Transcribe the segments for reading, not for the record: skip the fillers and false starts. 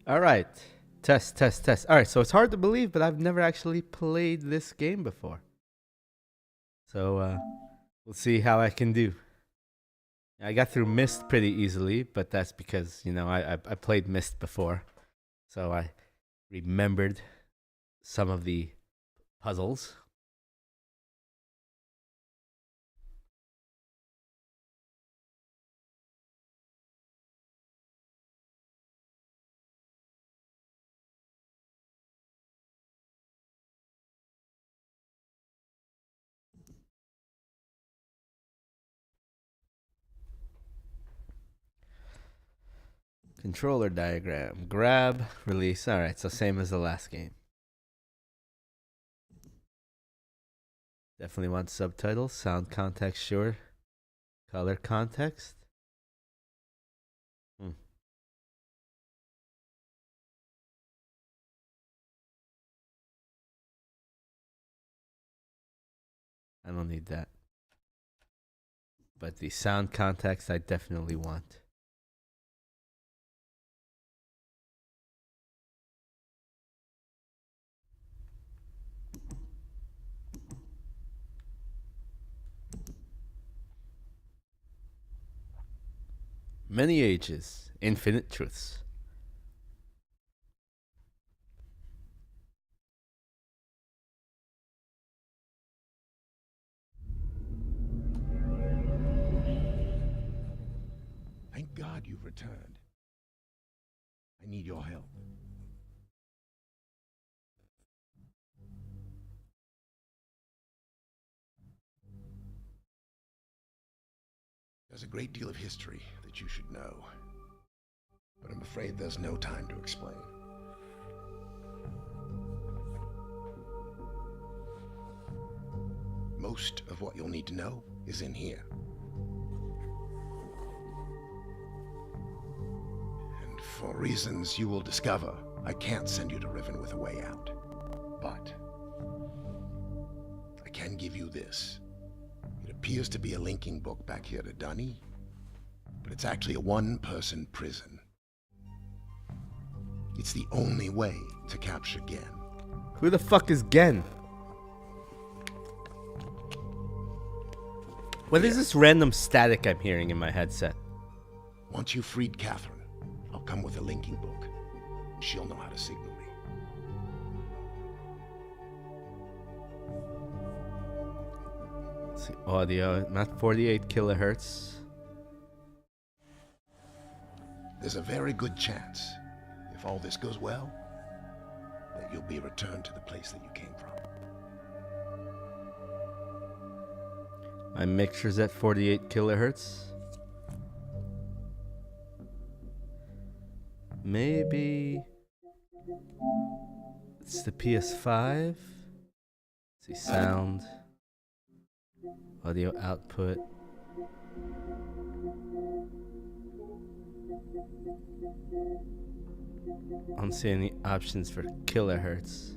All right. Test, test, test. All right, so it's hard to believe, but I've never actually played this game before. So we'll see how I can do. I got through Myst pretty easily, but that's because, I played Myst before. So I remembered some of the puzzles. Controller diagram. Grab, release. All right, so same as the last game. Definitely want subtitles. Sound context, sure. Color context. I don't need that. But the sound context I definitely want. Many ages, infinite truths. Thank God you've returned. I need your help. There's a great deal of history that you should know, but I'm afraid there's no time to explain. Most of what you'll need to know is in here. And for reasons you will discover, I can't send you to Riven with a way out. But I can give you this. It appears to be a linking book back here to Dunny, but it's actually a one-person prison. It's the only way to capture Gen. Who the fuck is Gen? What is this random static I'm hearing in my headset? Once you've freed Catherine, I'll come with a linking book. She'll know how to signal me. Let's see, audio, not 48 kilohertz. There's a very good chance, if all this goes well, that you'll be returned to the place that you came from. My mixture's at 48 kilohertz. Maybe it's the PS5. Let's see, sound, audio output. I don't see any options for kilohertz.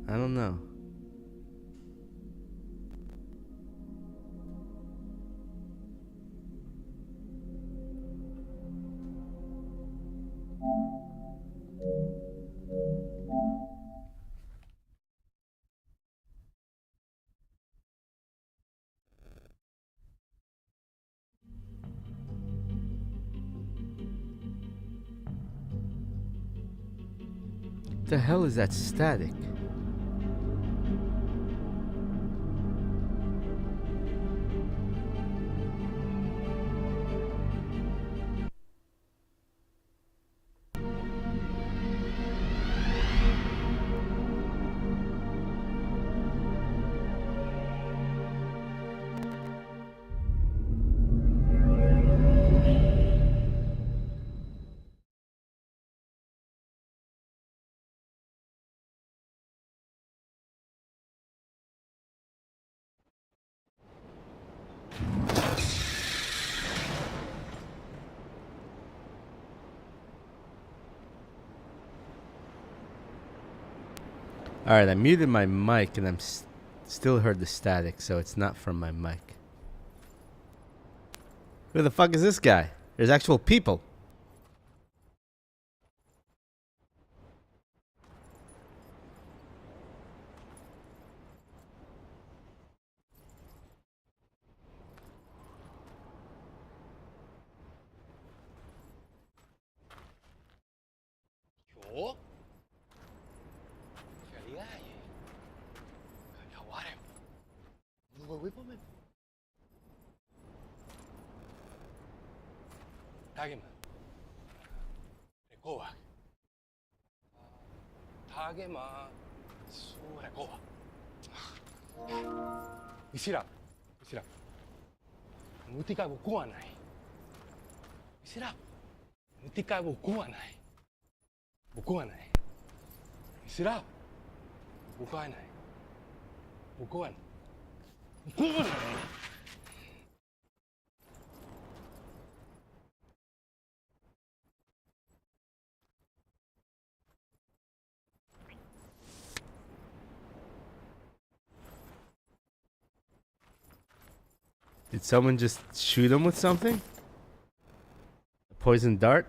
I don't know. The hell is that static? Alright, I muted my mic and I'm still heard the static, so it's not from my mic. Who the fuck is this guy? There's actual people. Ủa? realidad Jaguares. Nuevo whipperman. 타게만. 레코와. 타게만. 수레코와. Isirap. Isirap. Mutika bukuha nai. Isirap. Mutika bukuha nai. Bukuha nai. Isirap. Bukuha nai. Bukuha. Bukuha nai. Did someone just shoot him with something? A poison dart?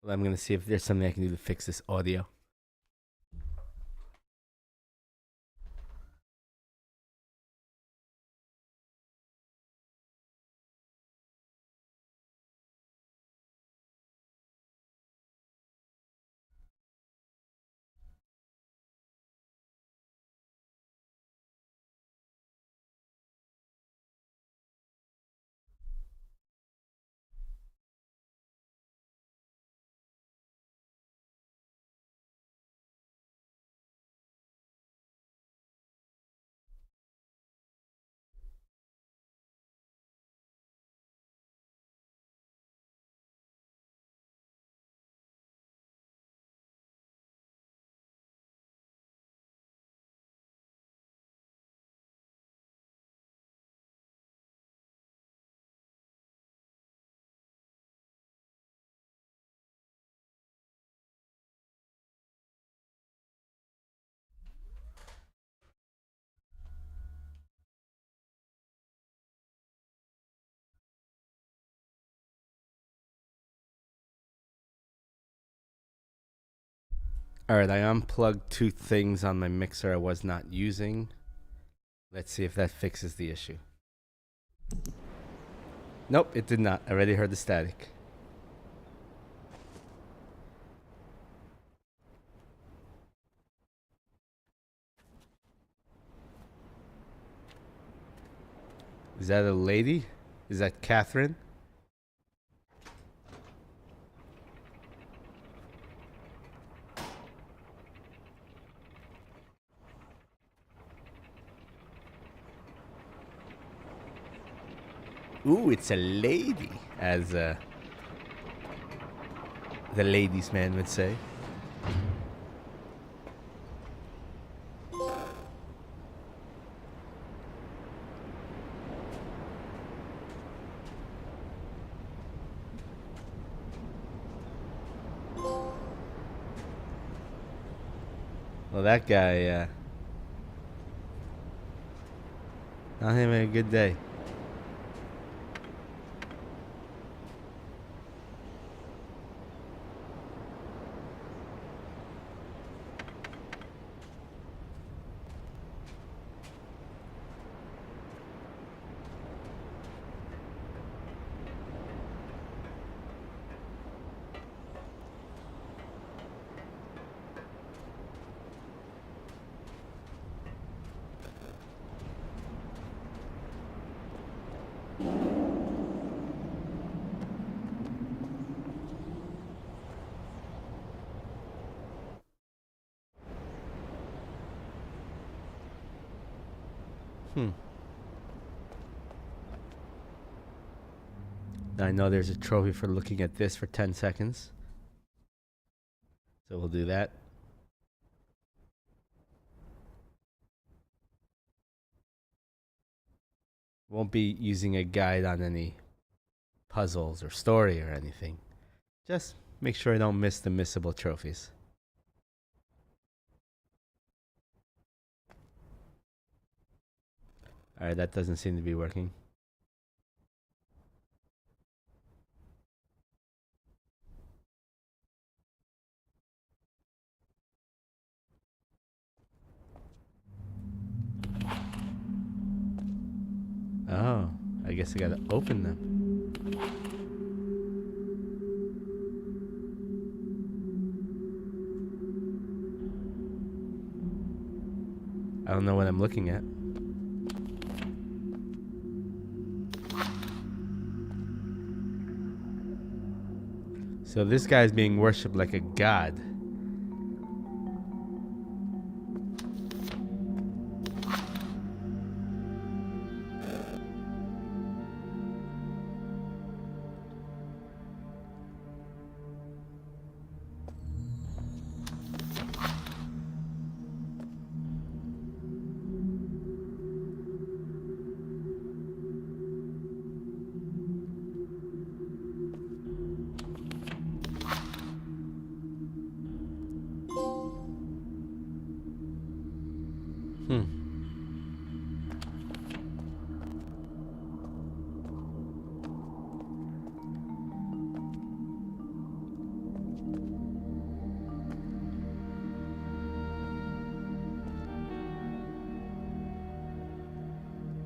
Well, I'm gonna see if there's something I can do to fix this audio. Alright, I unplugged two things on my mixer I was not using. Let's see if that fixes the issue. Nope, it did not. I already heard the static. Is that a lady? Is that Catherine? Ooh, it's a lady, as the ladies' man would say. Well, that guy, not having a good day. I know there's a trophy for looking at this for 10 seconds. So we'll do that. Won't be using a guide on any puzzles or story or anything. Just make sure I don't miss the missable trophies. Alright, that doesn't seem to be working. Oh, I guess I gotta open them. I don't know what I'm looking at. So this guy's being worshipped like a god.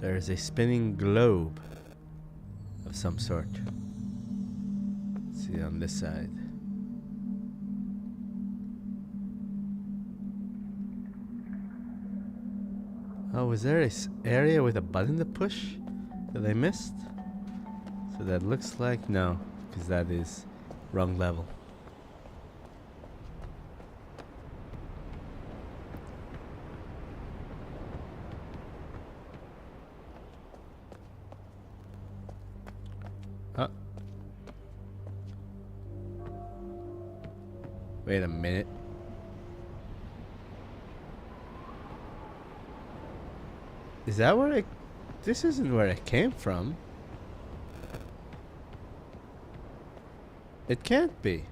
There's a spinning globe of some sort. Let's see on this side. Oh, was there a area with a button to push that I missed? So that looks like no, because that is wrong level. Oh. Wait a minute. Is that where I... This isn't where I came from. It can't be.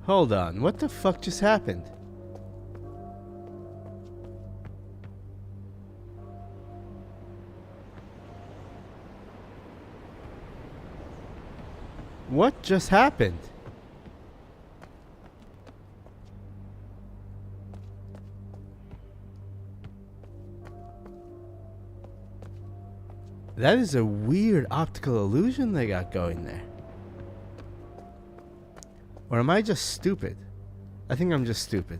Hold on, what the fuck just happened? What just happened? That is a weird optical illusion they got going there. Or am I just stupid? I think I'm just stupid.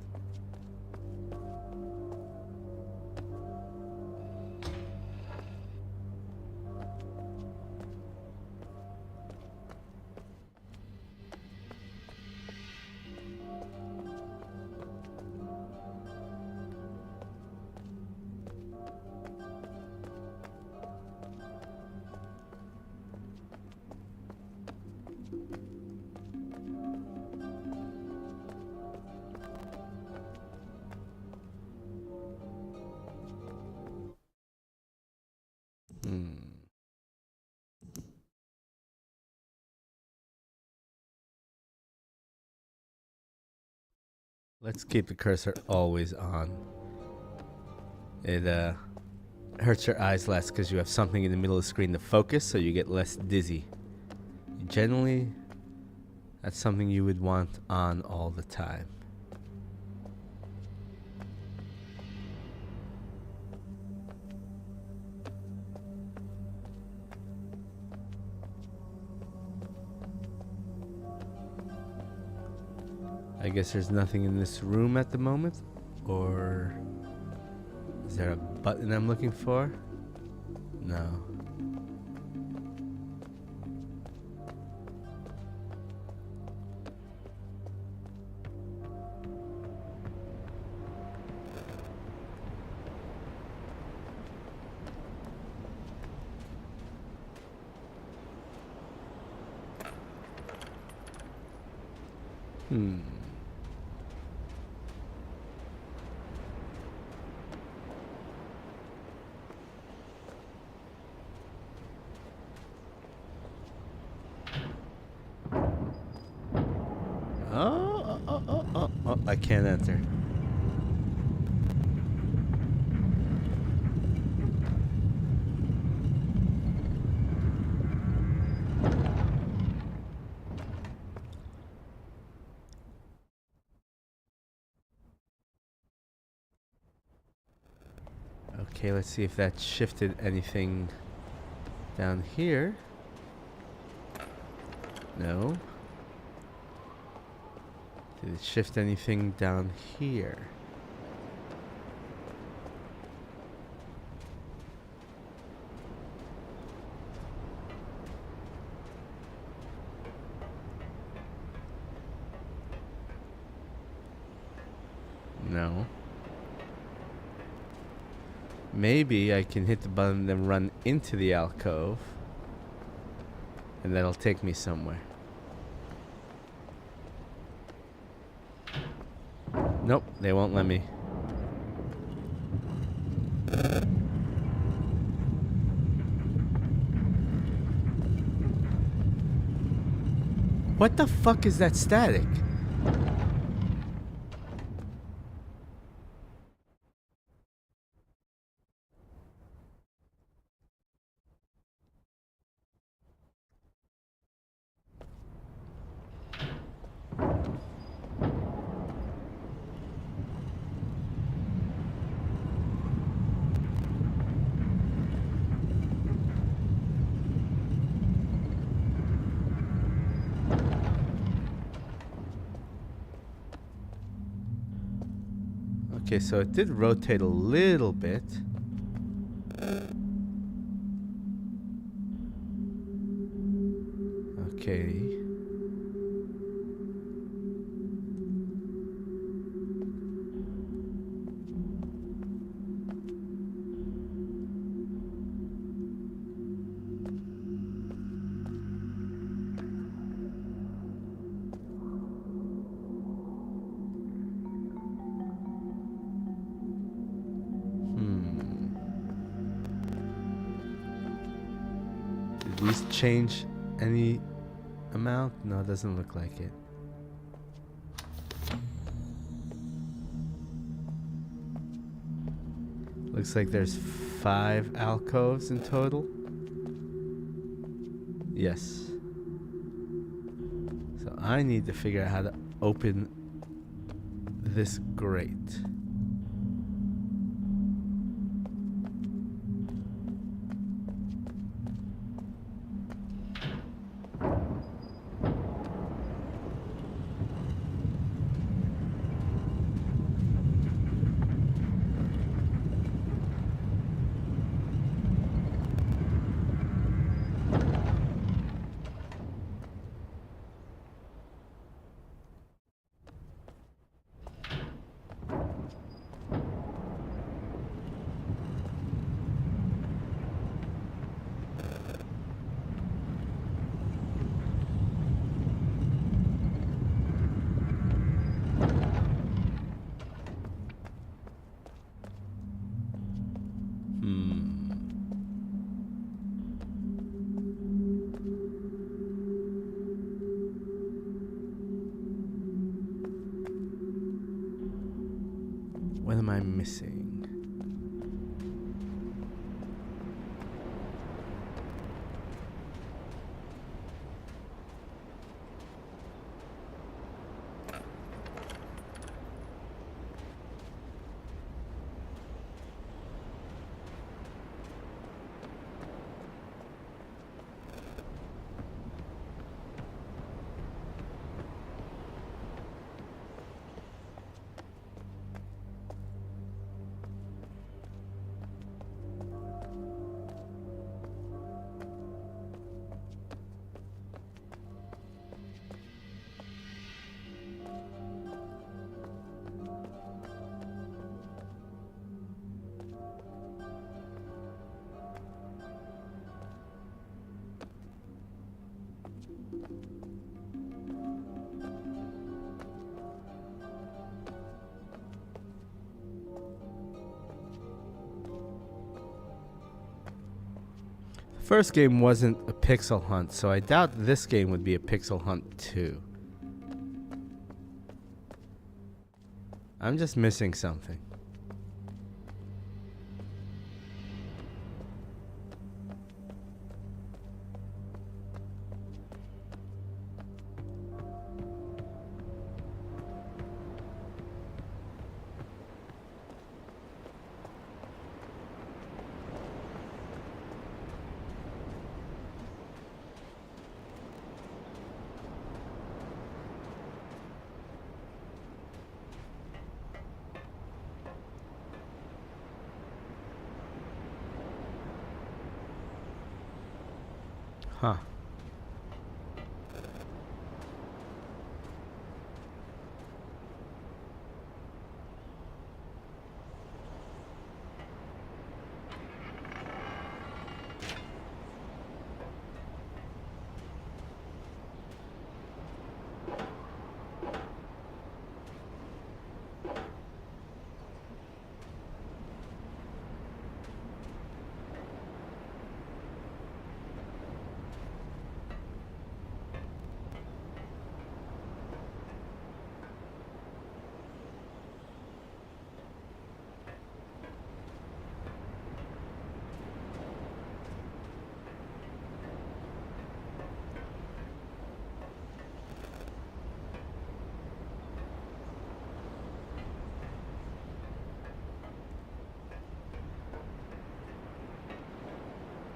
Let's keep the cursor always on. It hurts your eyes less because you have something in the middle of the screen to focus, so you get less dizzy. Generally, that's something you would want on all the time. I guess there's nothing in this room at the moment, or is there a button I'm looking for? No. Hmm. Oh, I can't enter. Okay, let's see if that shifted anything down here. No. Did it shift anything down here? No. Maybe I can hit the button and run into the alcove. And that'll take me somewhere. Nope, they won't let me. What the fuck is that static? Okay, so it did rotate a little bit. Okay. Did these change any amount? No, it doesn't look like it. Looks like there's 5 alcoves in total. Yes. So I need to figure out how to open this grate. What am I missing? first game wasn't a pixel hunt, so I doubt this game would be a pixel hunt too. I'm just missing something. Huh.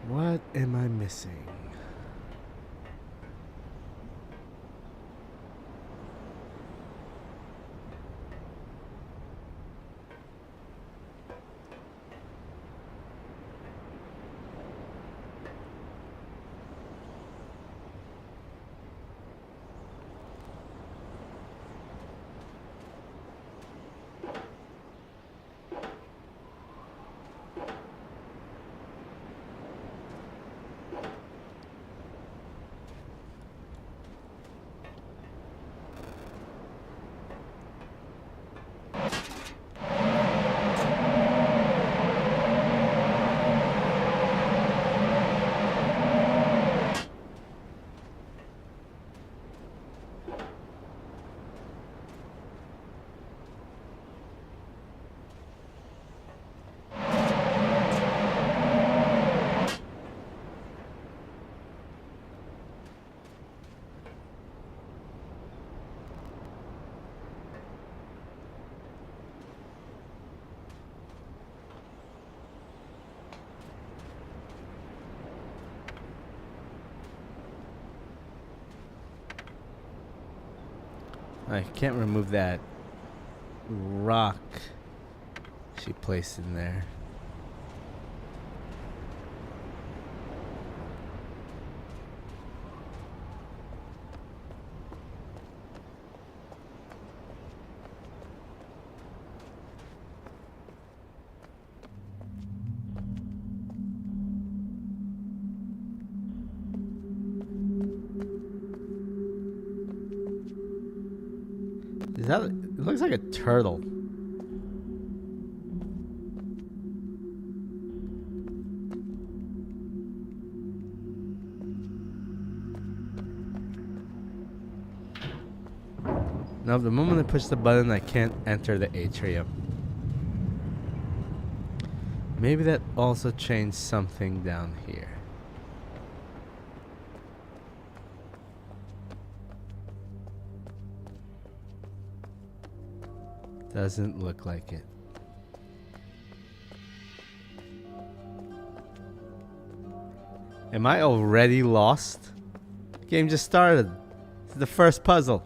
What am I missing? I can't remove that rock she placed in there. Is that? It looks like a turtle. Now, the moment I push the button, I can't enter the atrium. Maybe that also changed something down here. Doesn't look like it. Am I already lost? The game just started. It's the first puzzle.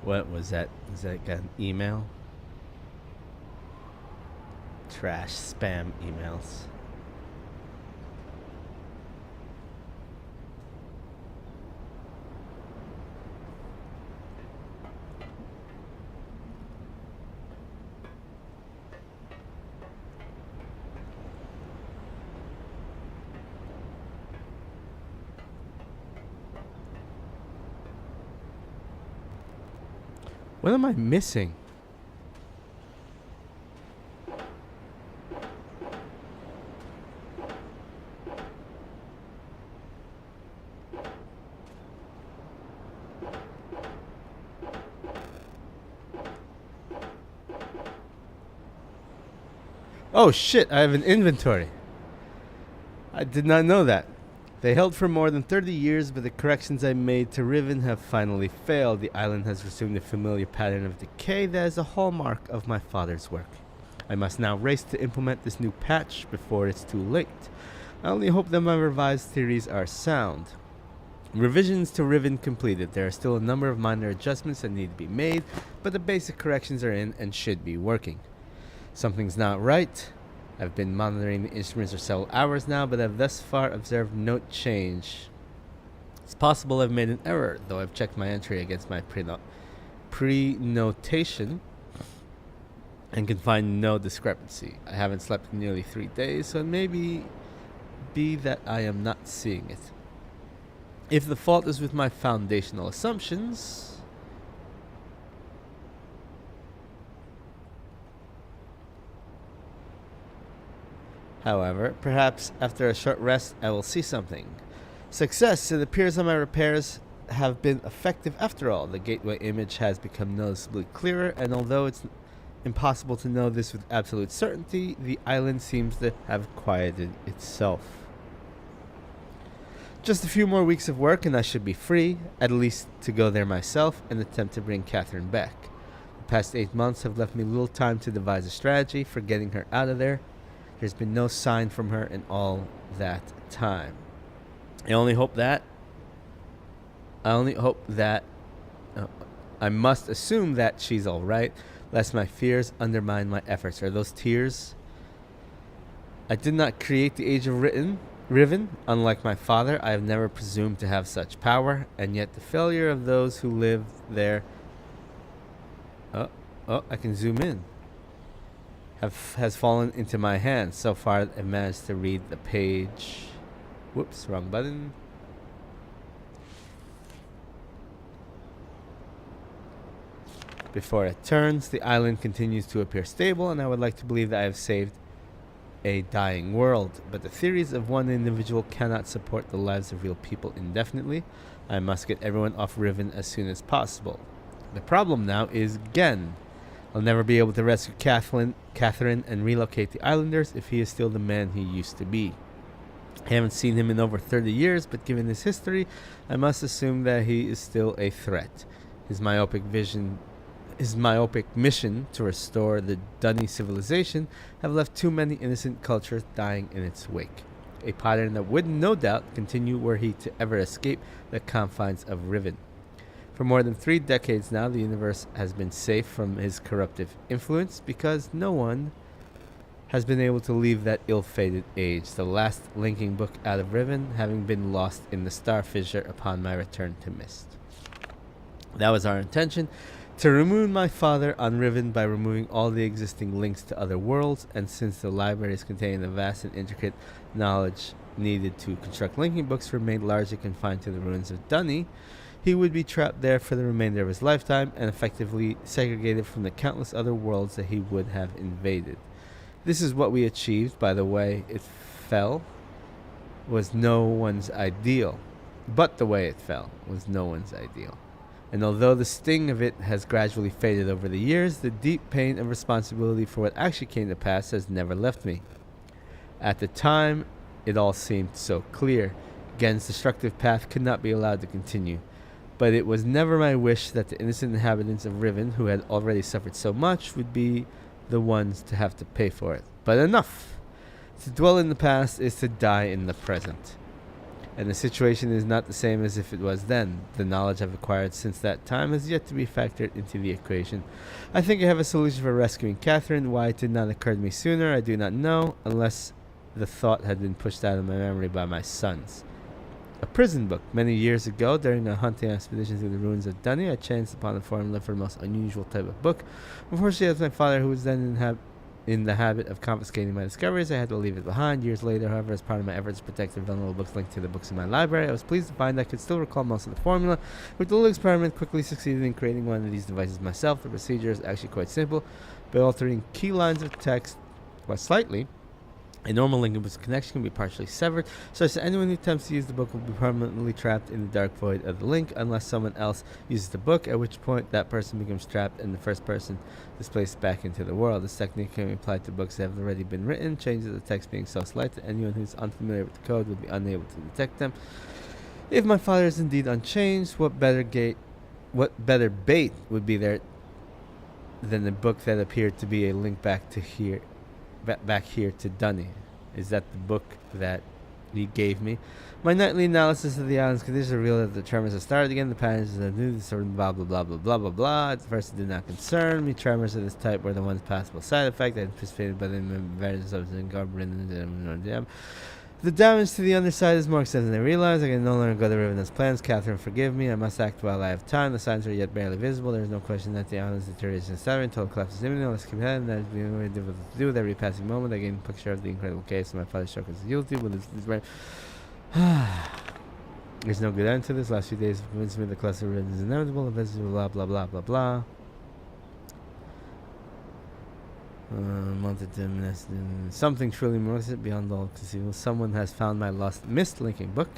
What was that? Is that an email? Trash spam emails. What am I missing? Oh shit, I have an inventory. I did not know that. They held for more than 30 years, but the corrections I made to Riven have finally failed. The island has resumed a familiar pattern of decay that is a hallmark of my father's work. I must now race to implement this new patch before it's too late. I only hope that my revised theories are sound. Revisions to Riven completed. There are still a number of minor adjustments that need to be made, but the basic corrections are in and should be working. Something's not right. I've been monitoring the instruments for several hours now, but have thus far observed no change. It's possible I've made an error, though I've checked my entry against my pre-notation and can find no discrepancy. I haven't slept in nearly 3 days, so it may be that I am not seeing it. If the fault is with my foundational assumptions... However, perhaps after a short rest, I will see something. Success! It appears that my repairs have been effective after all. The gateway image has become noticeably clearer, and although it's impossible to know this with absolute certainty, the island seems to have quieted itself. Just a few more weeks of work and I should be free, at least to go there myself and attempt to bring Catherine back. The past 8 months have left me little time to devise a strategy for getting her out of there. There's been no sign from her in all that time. I must assume that she's alright, lest my fears undermine my efforts. Are those tears? I did not create the Age of Riven. Unlike my father, I have never presumed to have such power, and yet the failure of those who live there... Oh, I can zoom in. Has fallen into my hands. So far, I've managed to read the page. Whoops, wrong button. Before it turns, the island continues to appear stable, and I would like to believe that I have saved a dying world. But the theories of one individual cannot support the lives of real people indefinitely. I must get everyone off Riven as soon as possible. The problem now is Gen. I'll never be able to rescue Catherine and relocate the islanders if he is still the man he used to be. I haven't seen him in over 30 years, but given his history, I must assume that he is still a threat. His myopic mission to restore the Dunny civilization have left too many innocent cultures dying in its wake. A pattern that would no doubt continue were he to ever escape the confines of Riven. For more than 3 decades now, the universe has been safe from his corruptive influence because no one has been able to leave that ill-fated age, the last linking book out of Riven having been lost in the star fissure upon my return to Mist. That was our intention, to remove my father on Riven by removing all the existing links to other worlds, and since the libraries containing the vast and intricate knowledge needed to construct linking books remained largely confined to the ruins of Dunny, he would be trapped there for the remainder of his lifetime and effectively segregated from the countless other worlds that he would have invaded. This is what we achieved. By the way, it fell was no one's ideal. But the way it fell was no one's ideal. And although the sting of it has gradually faded over the years, the deep pain of responsibility for what actually came to pass has never left me. At the time, it all seemed so clear. Gen's destructive path could not be allowed to continue. But it was never my wish that the innocent inhabitants of Riven, who had already suffered so much, would be the ones to have to pay for it. But enough! To dwell in the past is to die in the present. and the situation is not the same as if it was then. The knowledge I've acquired since that time has yet to be factored into the equation. I think I have a solution for rescuing Catherine. Why it did not occur to me sooner, I do not know, unless the thought had been pushed out of my memory by my sons. A prison book. Many years ago, during a hunting expedition through the ruins of Dunny, I chanced upon a formula for the most unusual type of book. Unfortunately, as my father, who was then in the habit of confiscating my discoveries, I had to leave it behind. Years later, however, as part of my efforts to protect the vulnerable books linked to the books in my library, I was pleased to find I could still recall most of the formula. With the little experiment, quickly succeeded in creating one of these devices myself. The procedure is actually quite simple. By altering key lines of text slightly, a normal link connection can be partially severed, such that anyone who attempts to use the book will be permanently trapped in the dark void of the link unless someone else uses the book, at which point that person becomes trapped and the first person displaced back into the world. This technique can be applied to books that have already been written, changes of the text being so slight that anyone who's unfamiliar with the code will be unable to detect them. If my father is indeed unchanged, what better bait would be there than the book that appeared to be a link back here to Dunny? Is that the book that he gave me? My nightly analysis of the island's conditions revealed that the tremors have started again. The patterns of new sort of blah blah blah blah blah blah blah. At first it did not concern me. Tremors of this type were the one possible side effect I anticipated by the various substances in the damage to the underside is more extensive than I realized. I can no longer go to Riven as plans. Catherine, forgive me. I must act while I have time. The signs are yet barely visible. There is no question that the island's deterioration is starting. Total collapse is imminent. Let's keep heading. That is being very difficult to do with every passing moment. I gain a picture of the incredible case of my father's stroke as guilty. With his There's no good end to this. Last few days have convinced me the cluster of Riven is inevitable. Blah blah blah blah blah. Something truly miraculous beyond all conceivable. Someone has found my missed linking book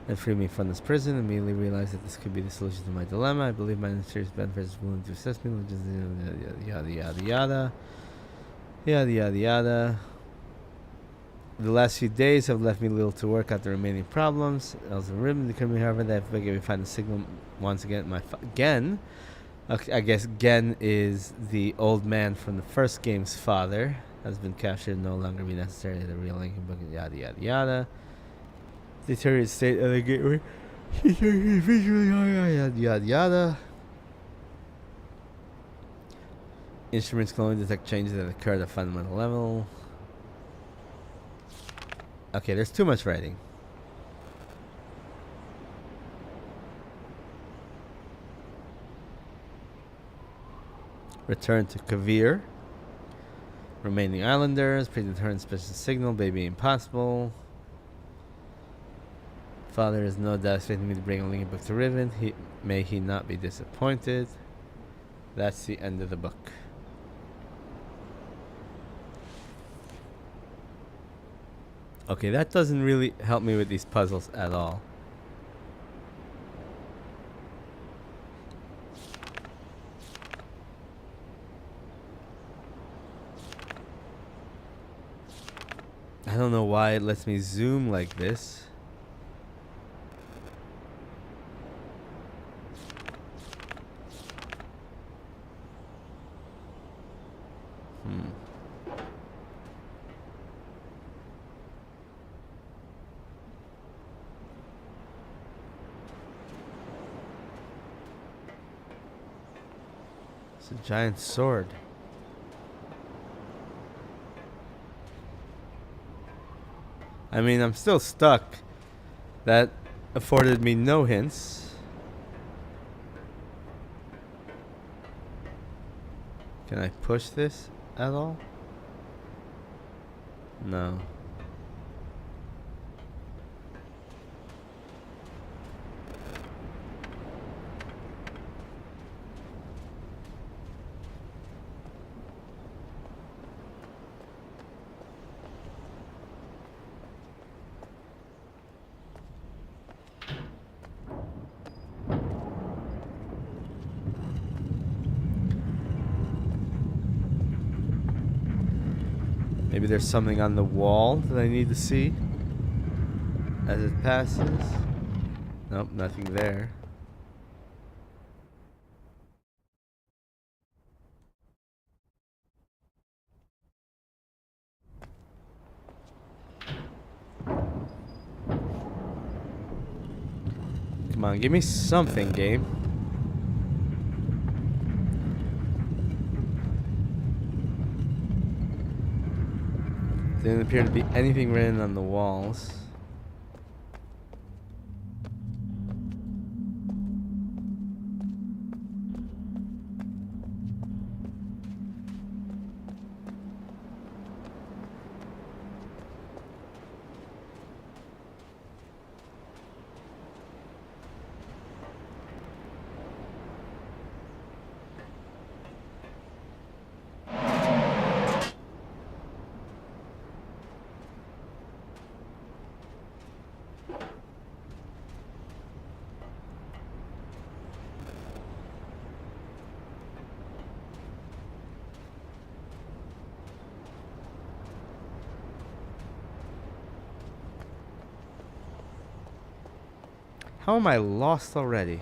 and freed me from this prison. Immediately realized that this could be the solution to my dilemma. I believe my serious benefit is willing to assist me. Yada yada yada. Yada yada yada. The last few days have left me little to work out the remaining problems. Also, Riven occurred to me, however, that if I can find the signal once again, again. Okay, I guess Gen is the old man from the first game's father. Has been captured, no longer be necessary. The real linking book, yada yada yada. Deteriorated state of the gateway. Yada yada yada. Instruments can only detect changes that occur at a fundamental level. Okay, there's too much writing. Return to Kavir. Remaining islanders. Predetermined special signal. Baby impossible. Father is no doubt expecting me to bring a linking book to Riven. May he not be disappointed. That's the end of the book. Okay, that doesn't really help me with these puzzles at all. I don't know why it lets me zoom like this. It's a giant sword. I mean, I'm still stuck. That afforded me no hints. Can I push this at all? No. Maybe there's something on the wall that I need to see as it passes. Nope, nothing there. Come on, give me something, game. Didn't appear to be anything written on the walls. How am I lost already?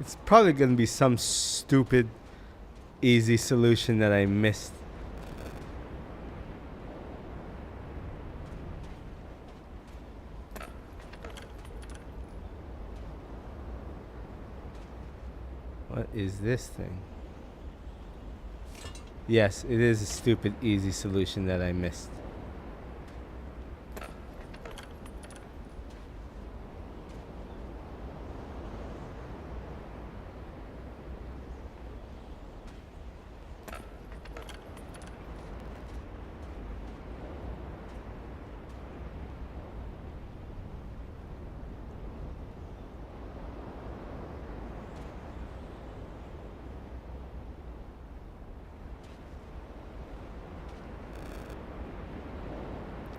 It's probably gonna be some stupid, easy solution that I missed. What is this thing? Yes, it is a stupid, easy solution that I missed.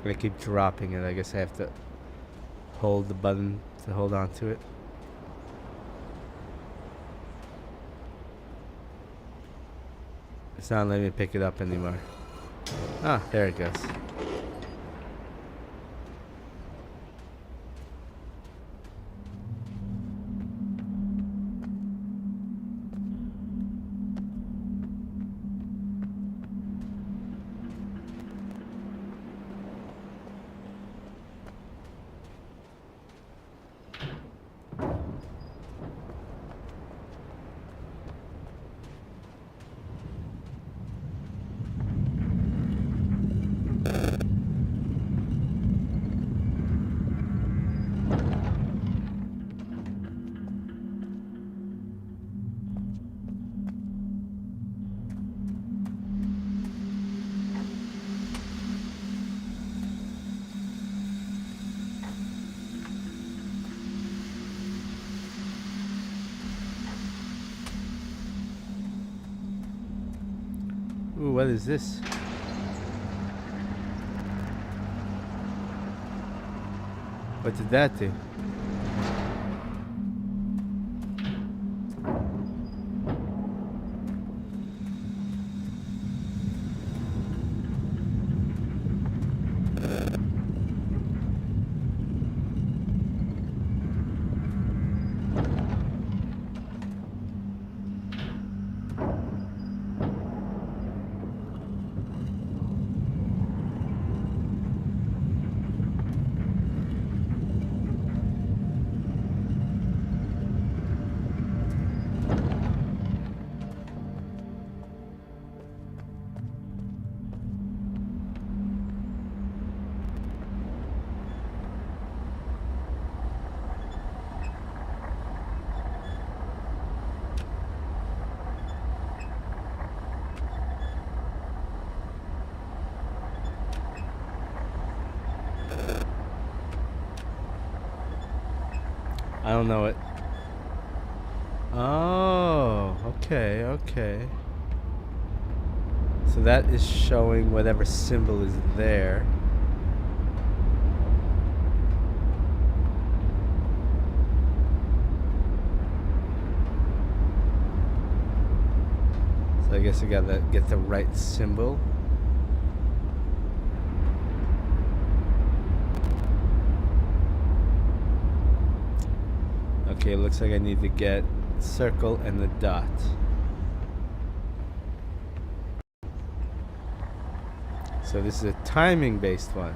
I keep dropping it. I guess I have to hold the button to hold on to it. It's not letting me pick it up anymore. Ah, there it goes. Ooh, what is this? What did that do? I don't know it. Oh, okay, okay. So that is showing whatever symbol is there. So I guess I gotta get the right symbol. Okay, looks like I need to get circle and the dot. So this is a timing based one.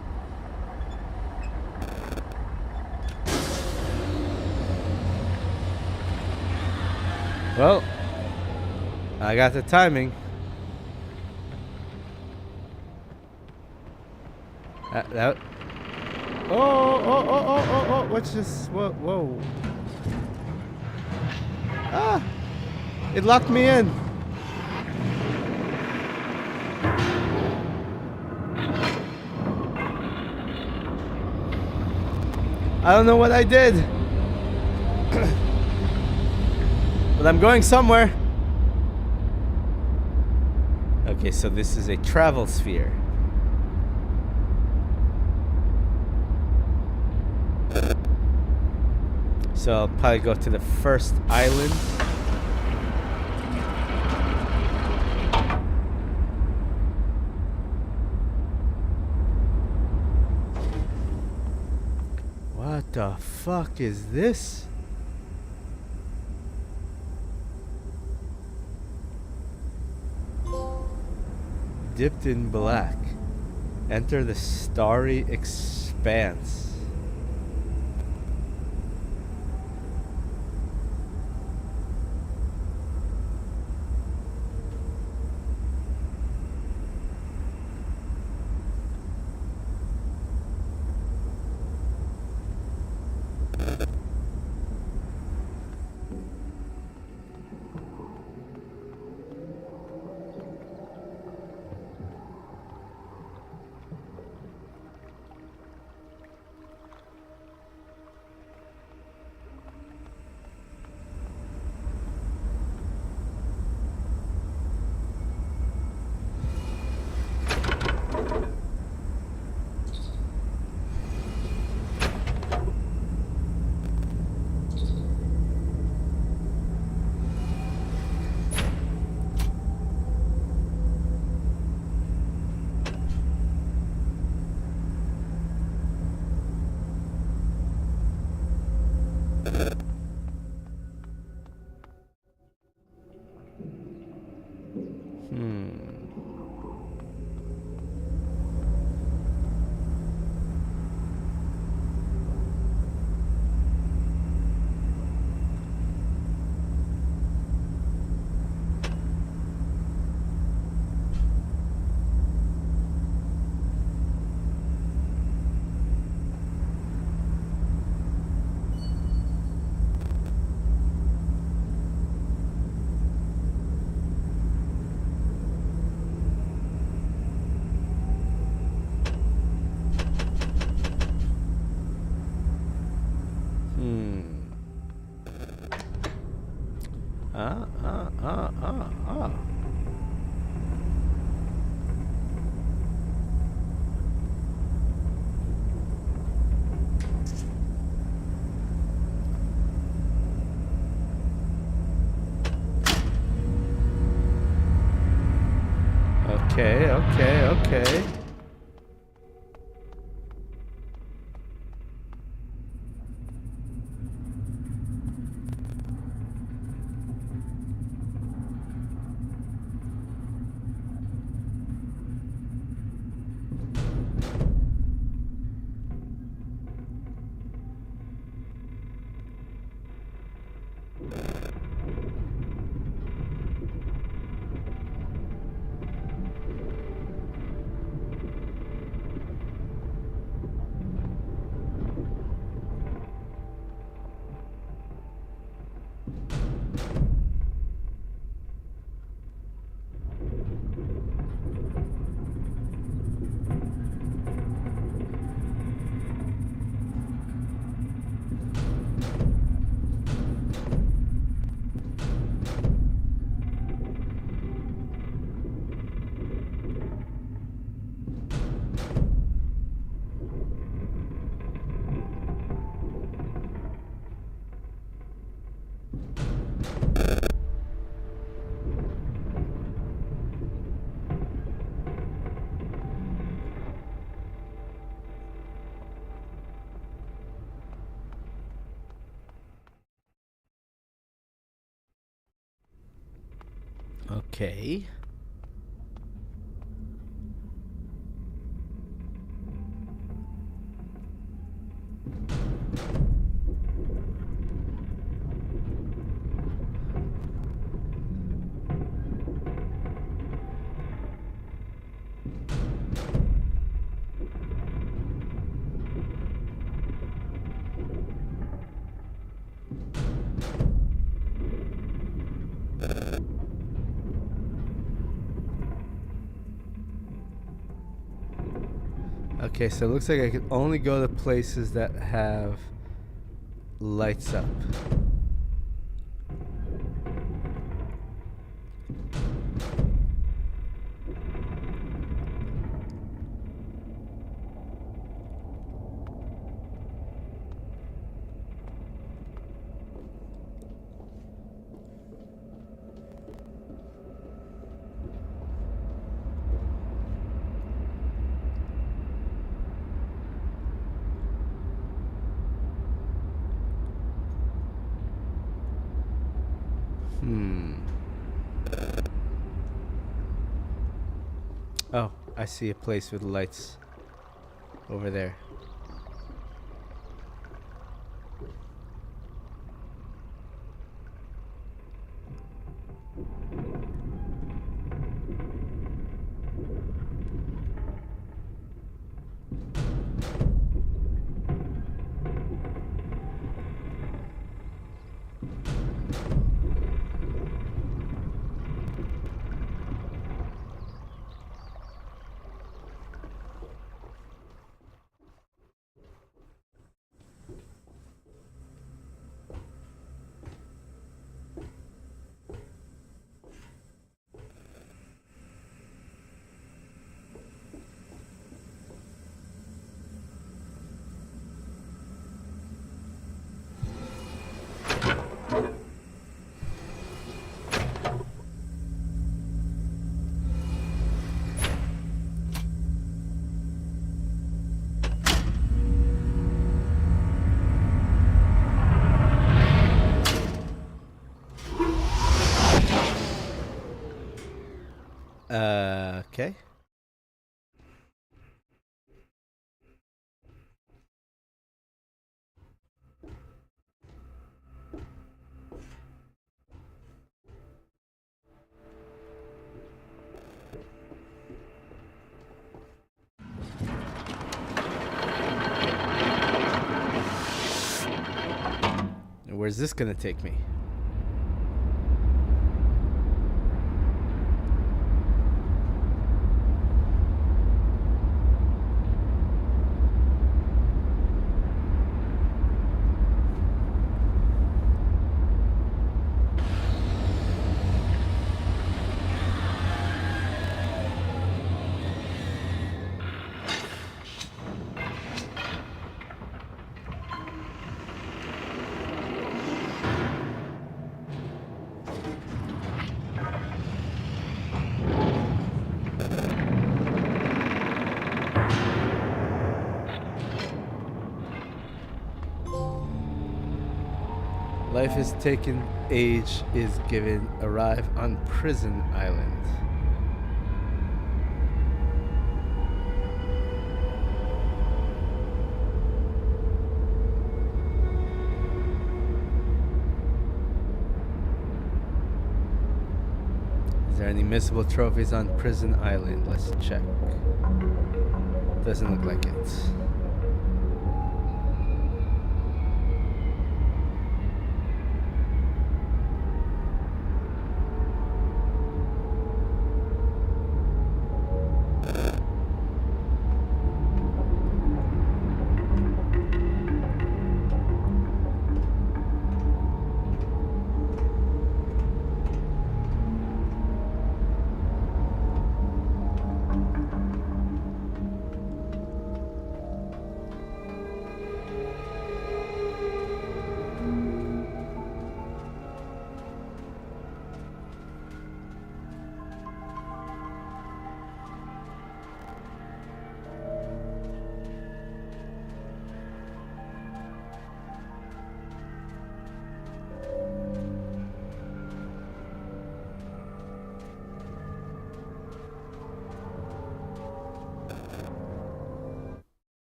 Well, I got the timing. That oh, what's this? Whoa. Ah! It locked me in. I don't know what I did. But I'm going somewhere. Okay, so this is a travel sphere. So I'll probably go to the first island. What the fuck is this? Dipped in black. Enter the starry expanse. Okay. Okay. Okay, so it looks like I can only go to places that have lights up. Oh, I see a place with lights over there. Okay. Where's this gonna take me? Life is taken, age is given, arrive on prison island. Is there any missable trophies on prison island? Let's check. Doesn't look like it.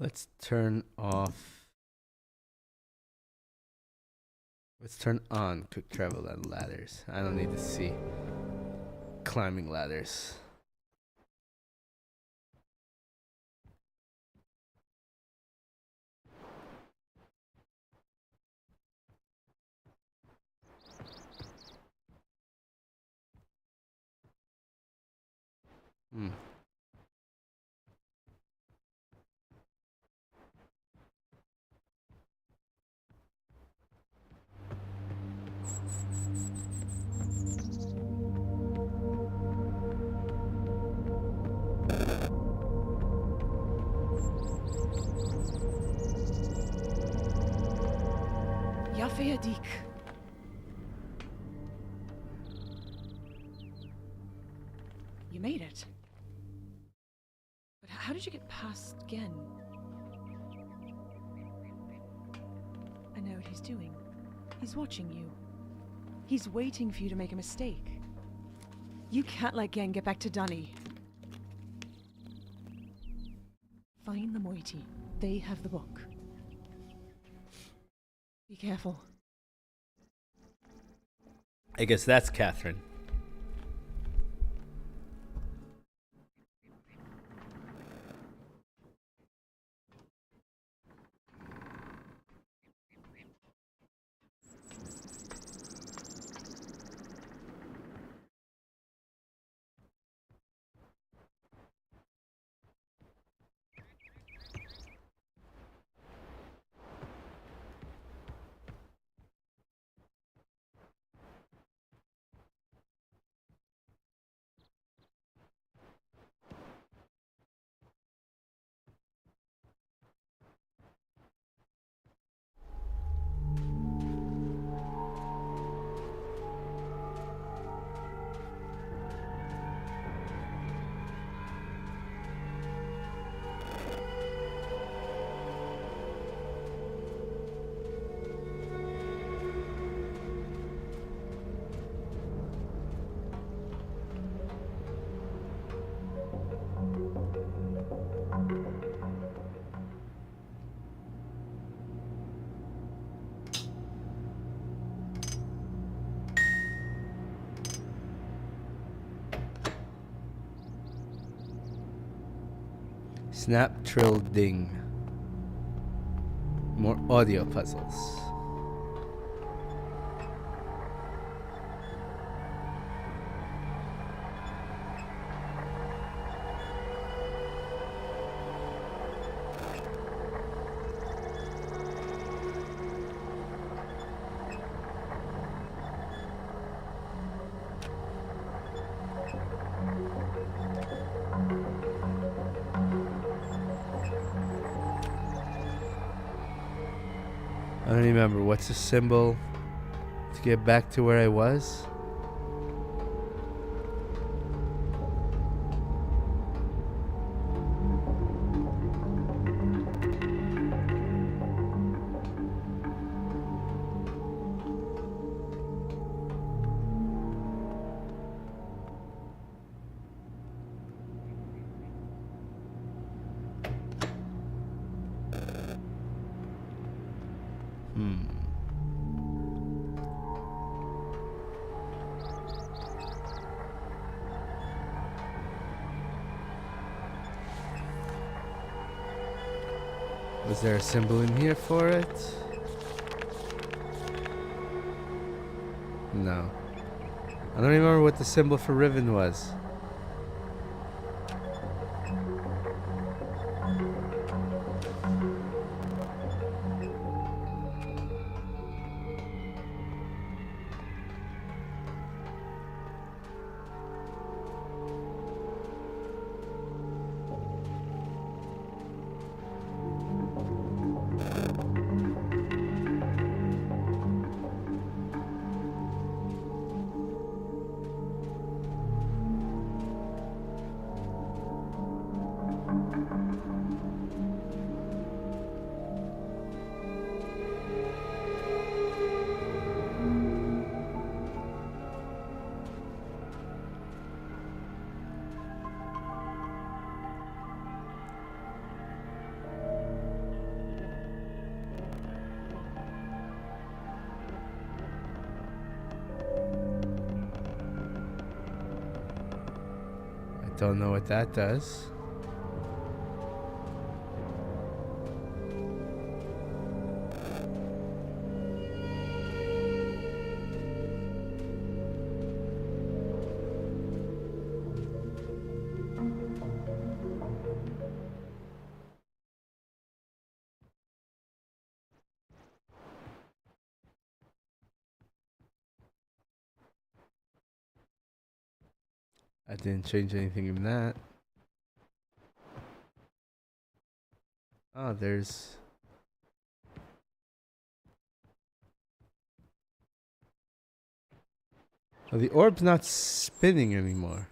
Let's turn off. Let's turn on quick travel and ladders. I don't need to see climbing ladders. Hmm. Yafeyadik. You made it. But how did you get past Gen? I know what he's doing. He's watching you. He's waiting for you to make a mistake. You can't let Gen get back to Dunny. Find the Moiety. They have the book. Be careful. I guess that's Catherine. Snap, trill, ding. More audio puzzles. I don't remember. What's the symbol to get back to where I was? Was there a symbol in here for it? No. I don't remember what the symbol for Riven was. don't know what that does. I didn't change anything in that. Oh, there's... Oh, the orb's not spinning anymore.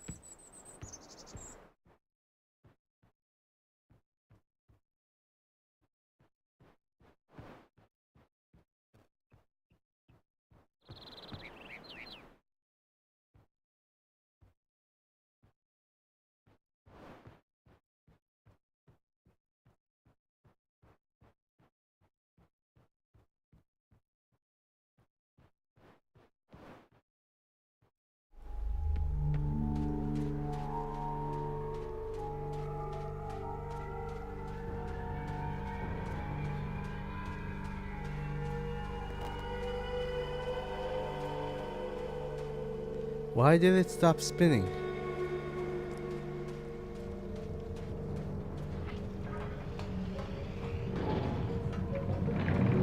Why did it stop spinning?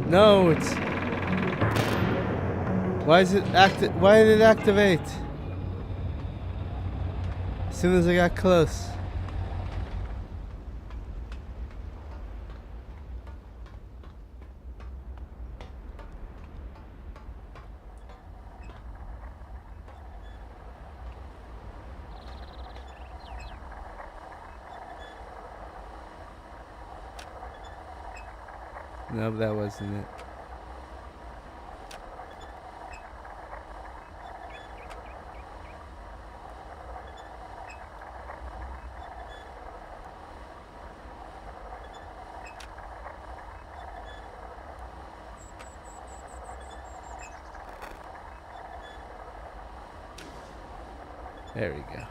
No, it's... Why is it Why did it activate? As soon as I got close. No, that wasn't it. There we go.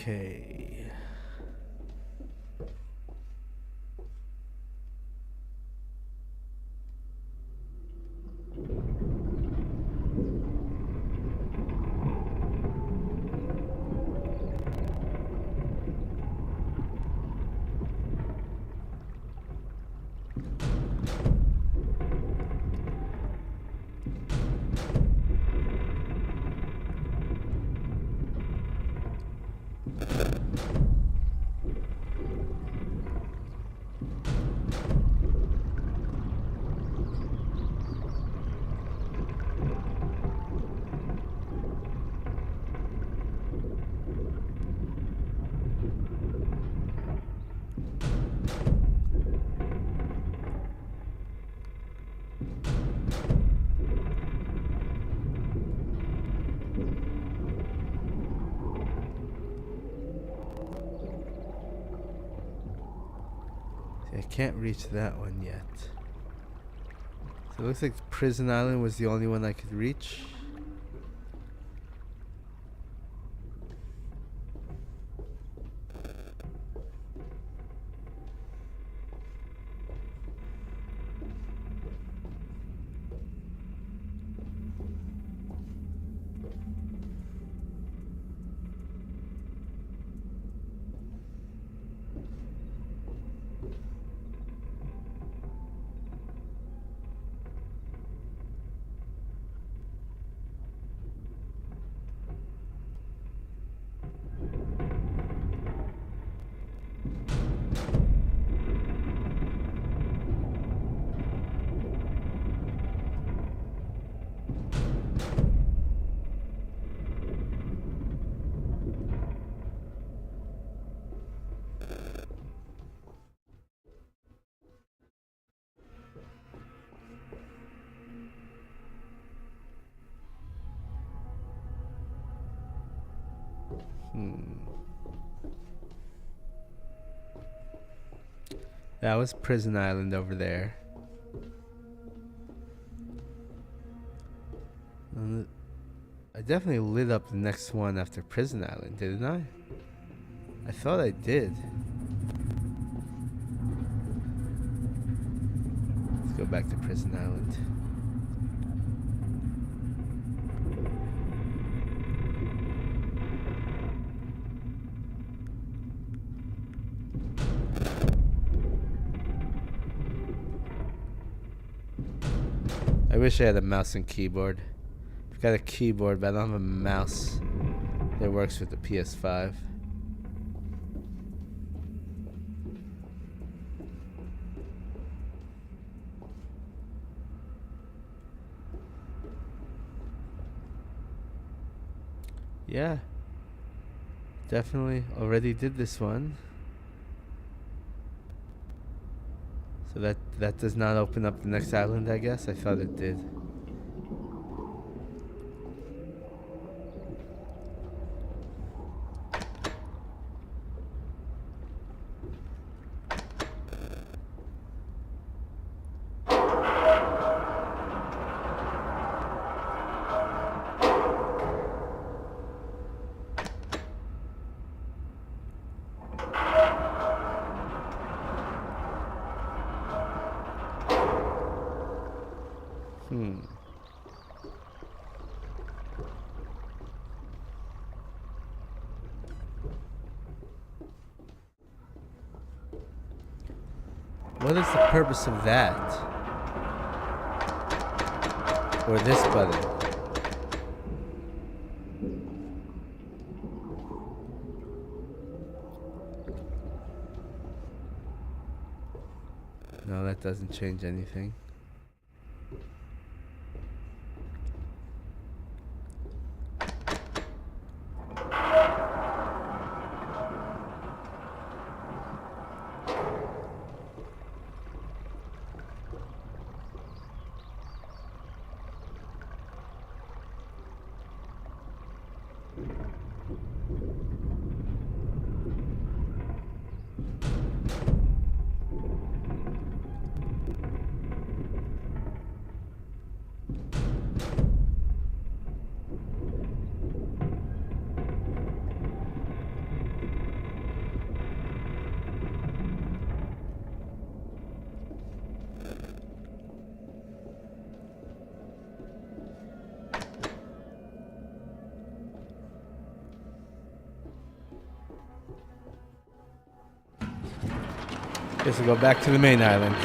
Okay. See, I can't reach that one yet. So it looks like Prison Island was the only one I could reach. That was Prison Island over there. I definitely lit up the next one after Prison Island, didn't I? I thought I did. Let's go back to Prison Island. I wish I had a mouse and keyboard. I've got a keyboard, but I don't have a mouse that works with the PS5. Yeah, definitely already did this one. So that does not open up the next island, I guess. I thought it did. What is the purpose of that? Or this button? No, that doesn't change anything. Guess we'll go back to the main island.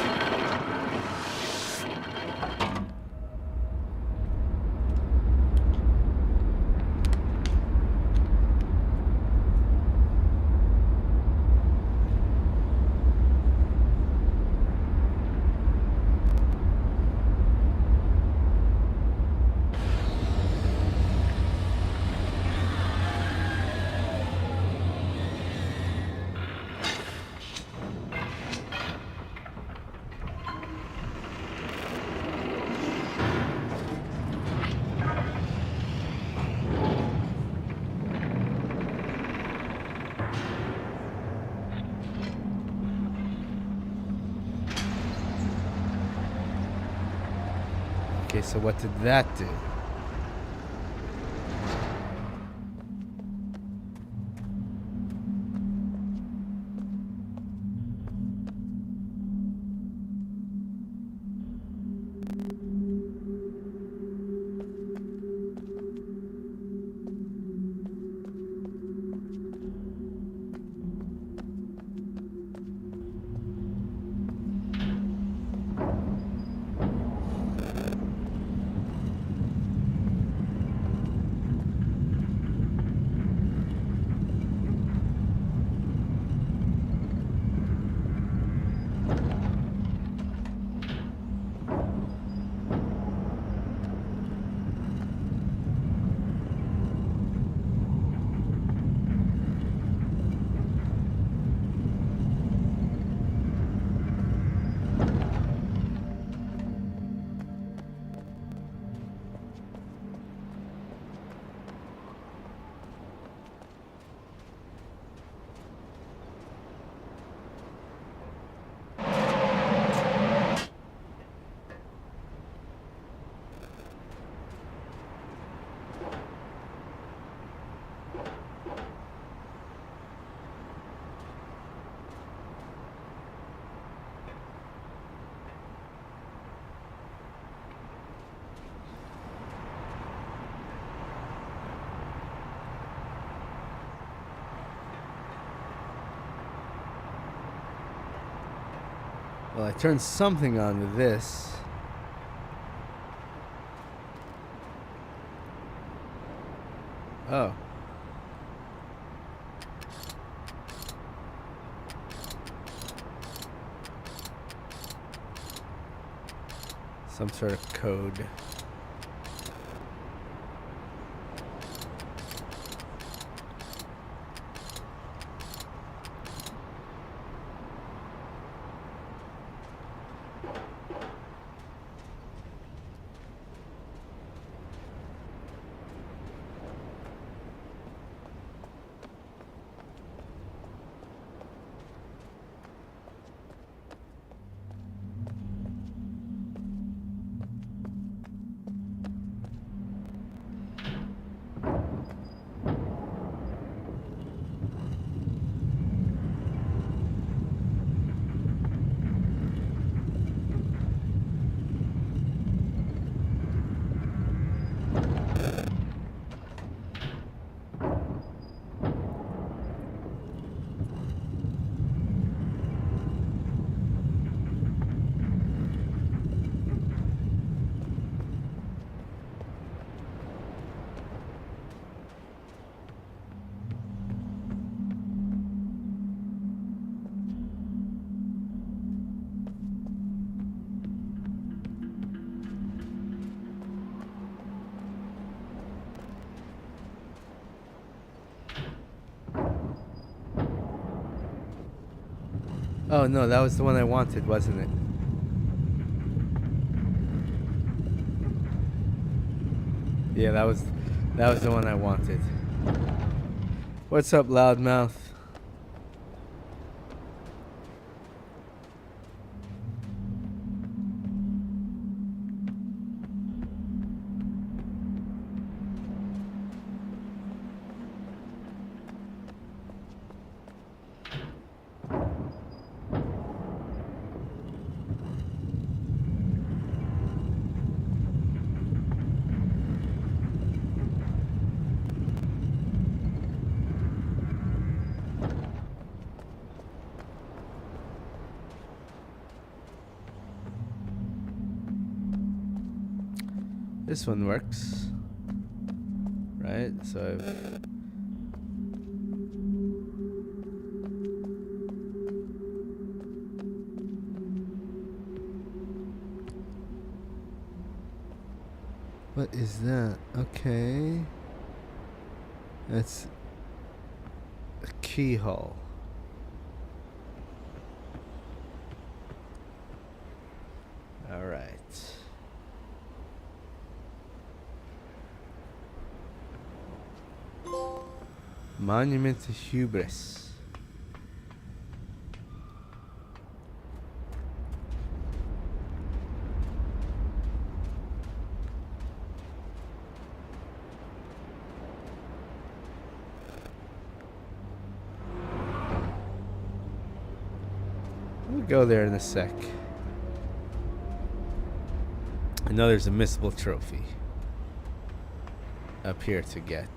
Okay, so what did that do? Well, I turned something on with this. Oh. Some sort of code. Oh no, that was the one I wanted, wasn't it? Yeah, that was the one I wanted. What's up, loudmouth? This one works, right? So what is that? Okay, that's a keyhole. All right. Monument to Hubris. We'll go there in a sec. I know there's a missable trophy up here to get.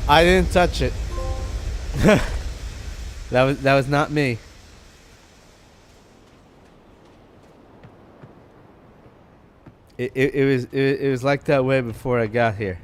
I didn't touch it. That was not me. It was like that way before I got here.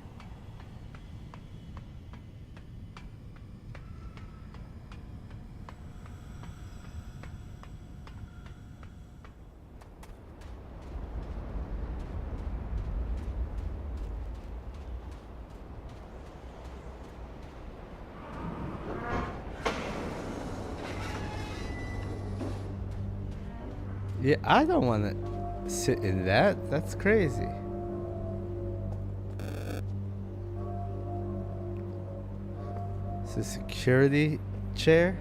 Yeah, I don't want to sit in that. That's crazy. It's a security chair.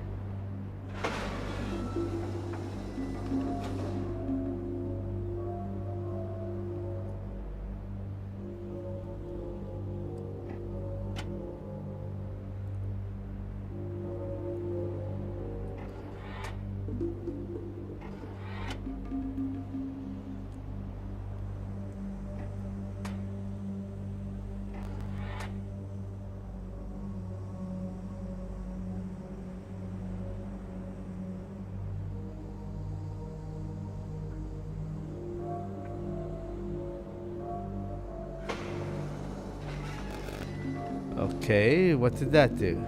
Okay, what did that do?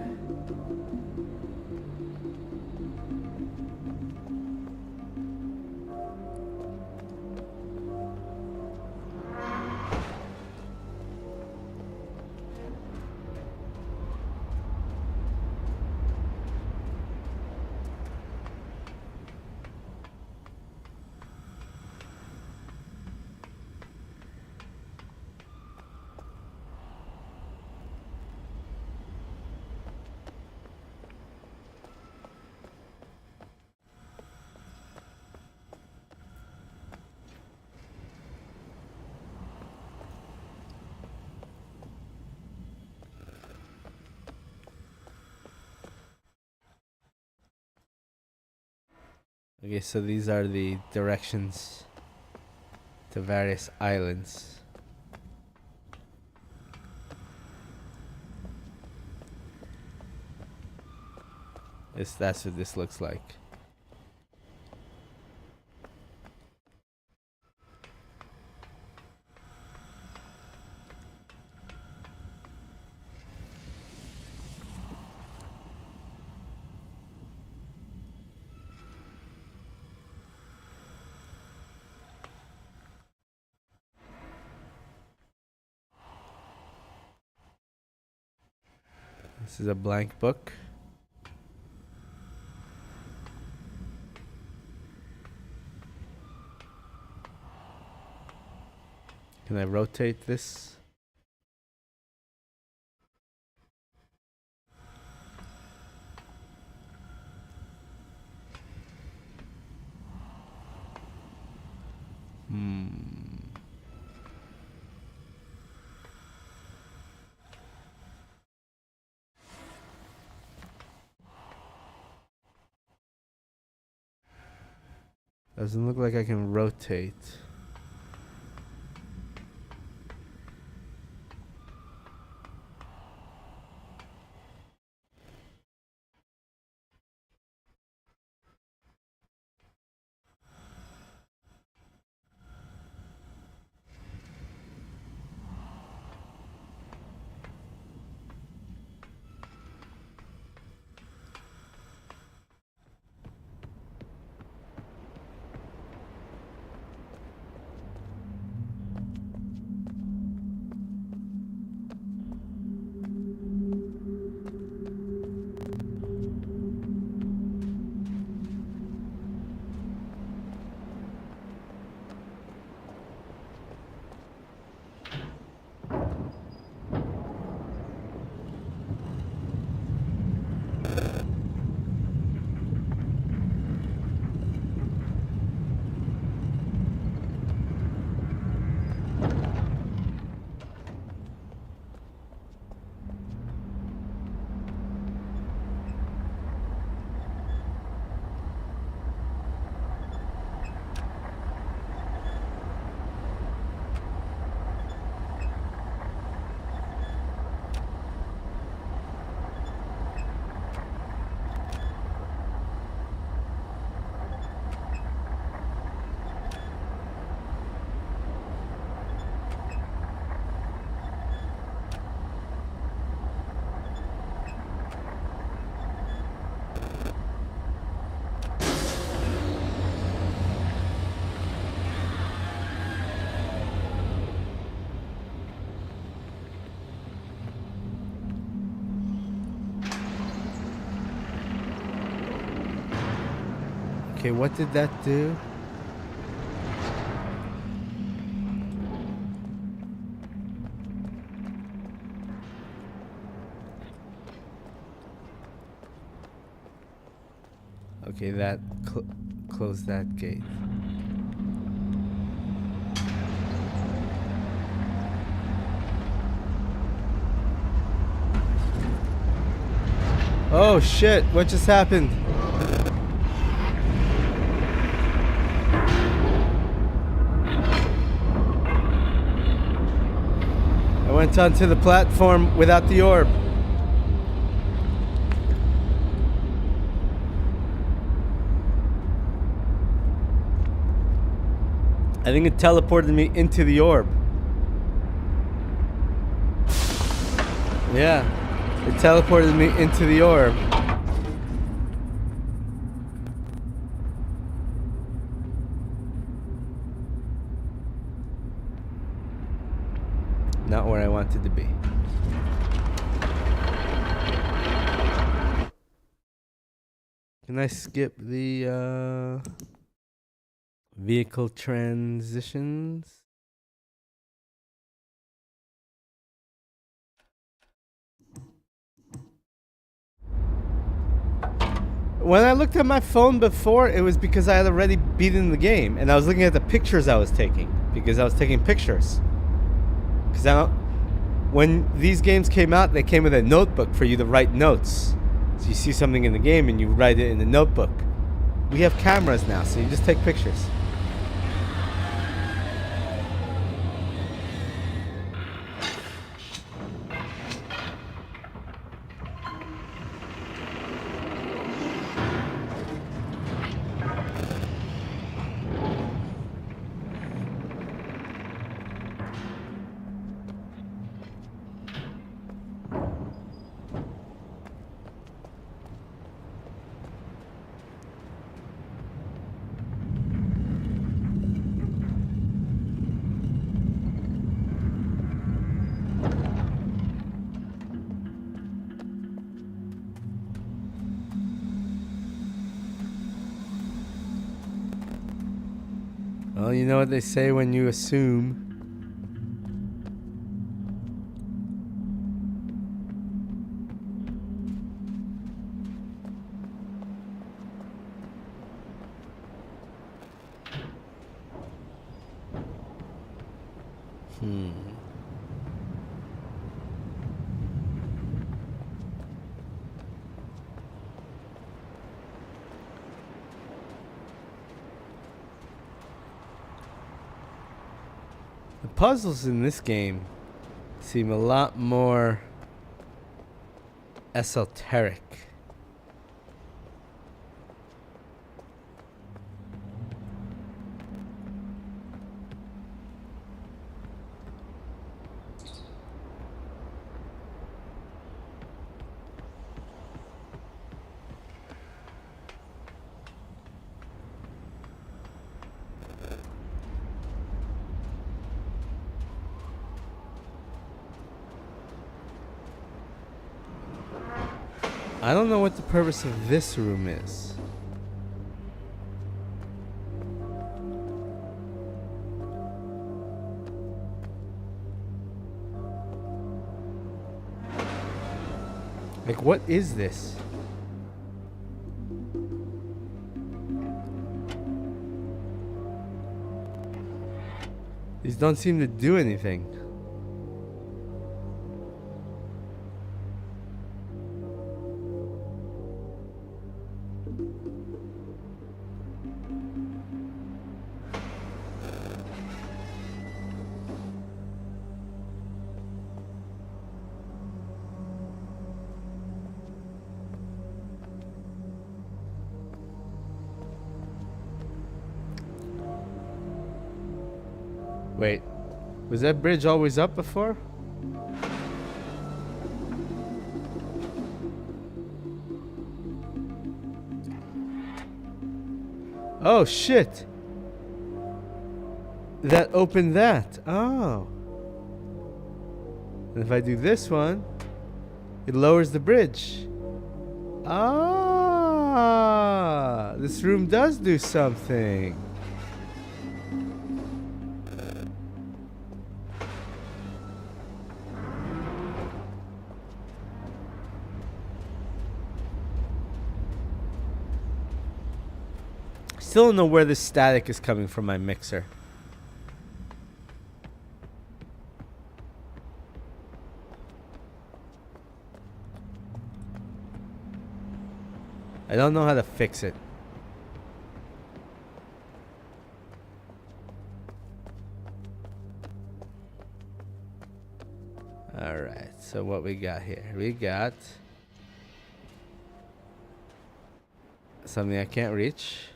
Okay, so these are the directions to various islands. That's what this looks like. This is a blank book. Can I rotate this? Doesn't look like I can rotate. Okay, what did that do? Okay, that close that gate. Oh shit, what just happened? I went onto the platform without the orb. I think it teleported me into the orb. Yeah, it teleported me into the orb. Not where I wanted to be. Can I skip the vehicle transitions? When I looked at my phone before, it was because I had already beaten the game, and I was looking at the pictures I was taking because I was taking pictures. Because when these games came out, they came with a notebook for you to write notes. So you see something in the game and you write it in the notebook. We have cameras now, so you just take pictures. Well, you know what they say when you assume. The puzzles in this game seem a lot more esoteric. I don't know what the purpose of this room is. Like, what is this? These don't seem to do anything. Wait, was that bridge always up before? Oh shit! That opened that. Oh. And if I do this one, it lowers the bridge. Ah, this room does do something. still don't know where this static is coming from my mixer. I don't know how to fix it. Alright, so what we got here? We got something I can't reach.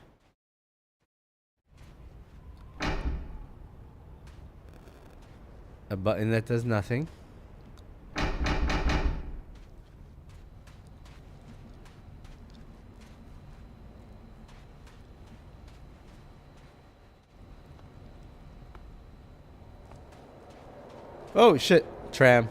A button that does nothing. Oh shit, tram.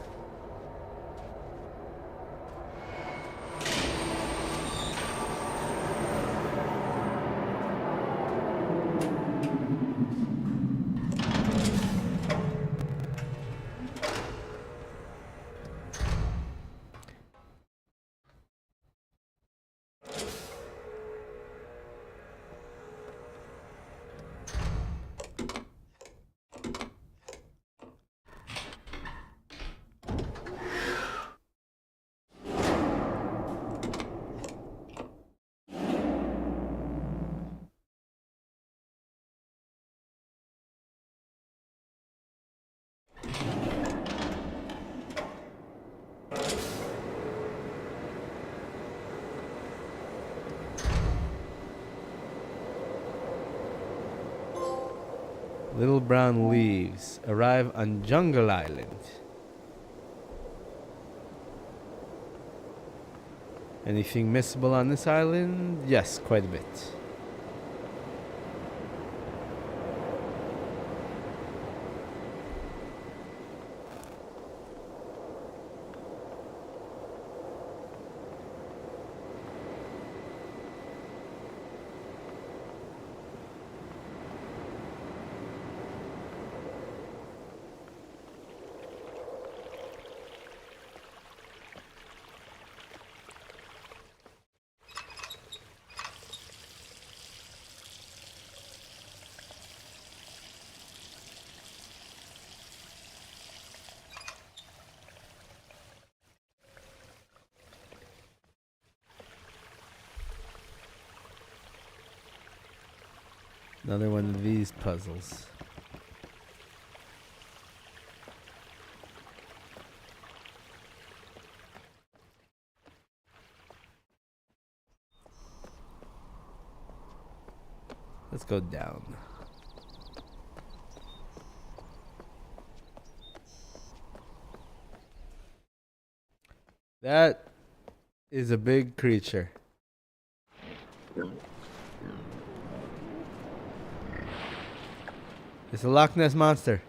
Little brown leaves arrive on Jungle Island. Anything missable on this island? Yes, quite a bit. Another one of these puzzles. Let's go down. That is a big creature. It's a Loch Ness monster.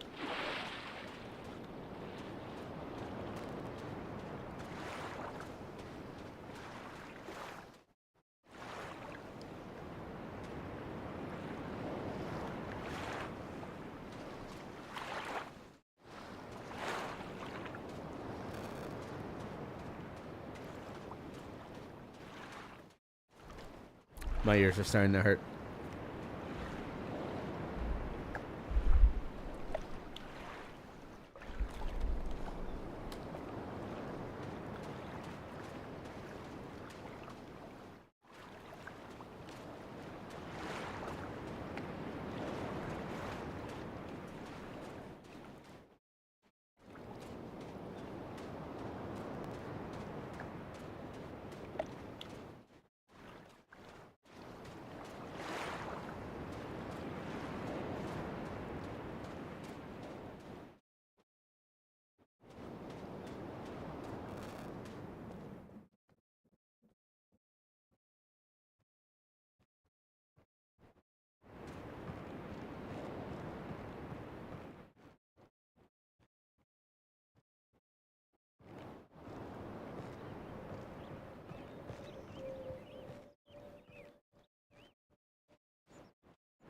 My ears are starting to hurt.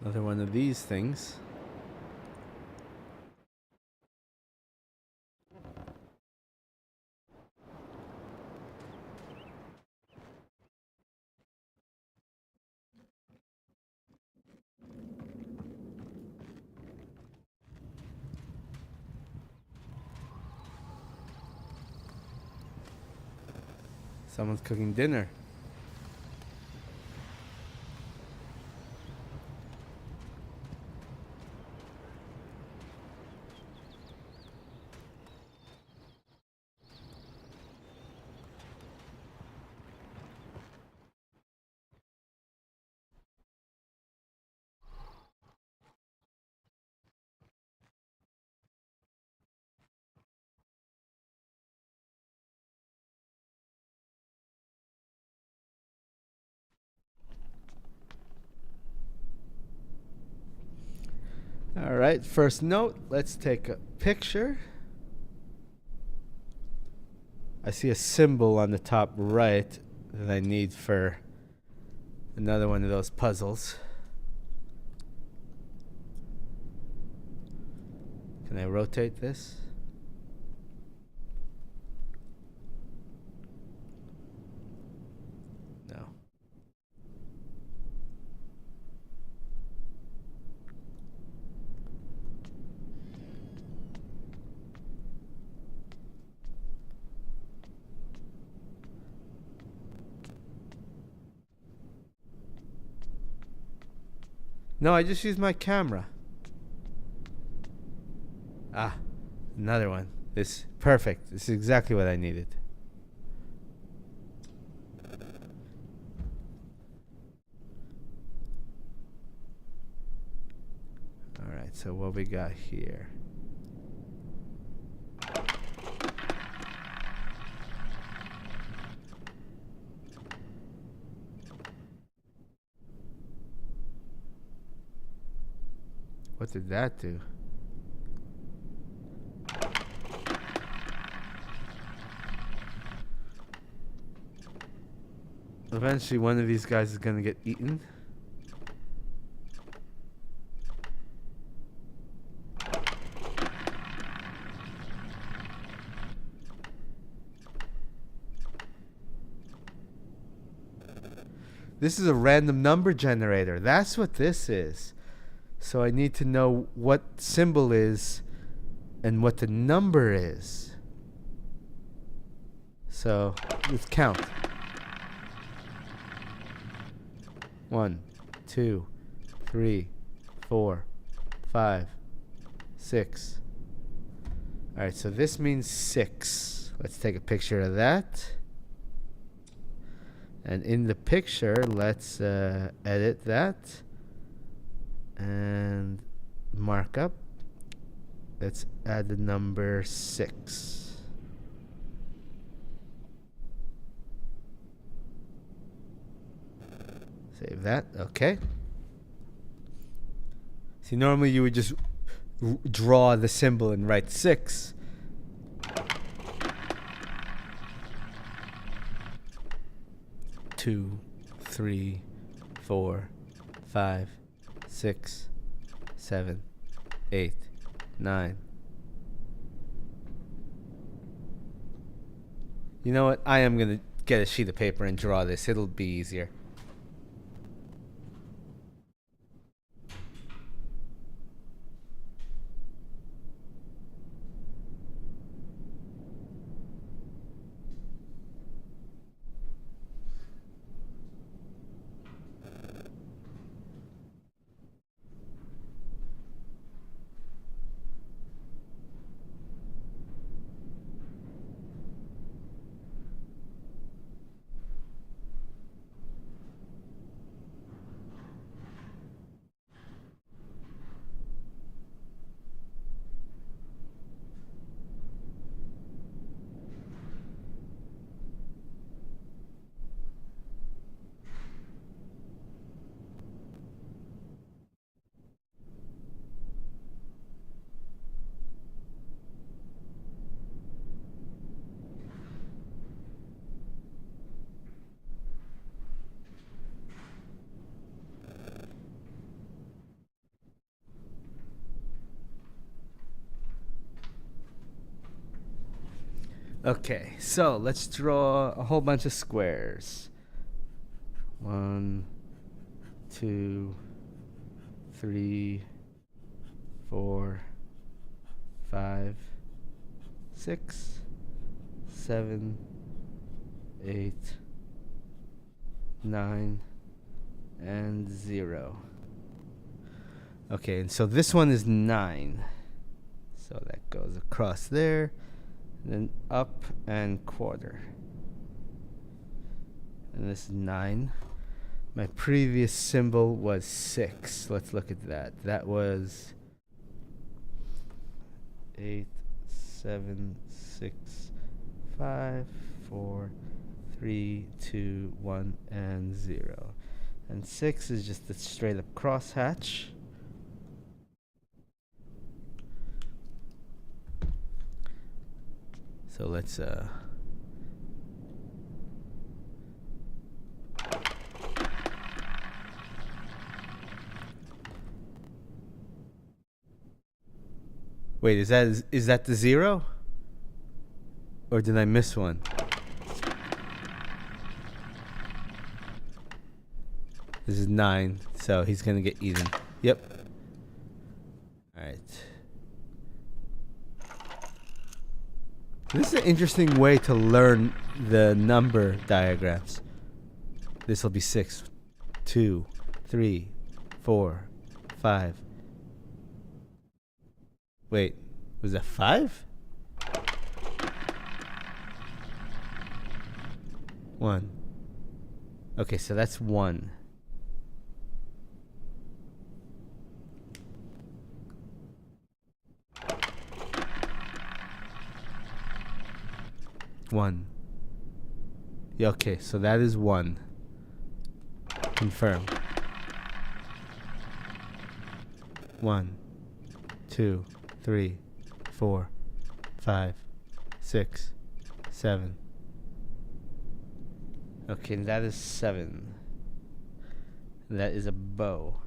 Another one of these things. Someone's cooking dinner. All right, first note, let's take a picture. I see a symbol on the top right that I need for another one of those puzzles. Can I rotate this? No. No, I just used my camera. Ah, another one. This perfect. This is exactly what I needed. All right, so what we got here? What did that do? Eventually, one of these guys is gonna get eaten. This is a random number generator. That's what this is. So I need to know what symbol is and what the number is. So let's count. 1, 2, 3, 4, 5, 6. All right, so this means 6. Let's take a picture of that. And in the picture, let's edit that and mark up. Let's add the number 6. Save that. Okay. See, normally you would just draw the symbol and write 6. Two, 3, 4, 5, 6, 7, 8, 9. You know what? I am gonna get a sheet of paper and draw this. It'll be easier. Okay, so let's draw a whole bunch of squares. 1, 2, 3, 4, 5, 6, 7, 8, 9, and 0. Okay, and so this one is 9. So that goes across there, and then up and quarter. And this is 9. My previous symbol was 6. Let's look at that. That was 8, 7, 6, 5, 4, 3, 2, 1, and 0. And 6 is just a straight up crosshatch. So let's wait, is that the 0? Or did I miss one? This is 9, so he's gonna get even. Yep. Alright. This is an interesting way to learn the number diagrams. This will be 6, 2, 3, 4, 5. Wait, was that 5? 1. Okay, so that's 1. One. Yeah, okay, so that is 1. Confirm. 1, 2, 3, 4, 5, 6, 7. Okay, and that is 7. That is a bow.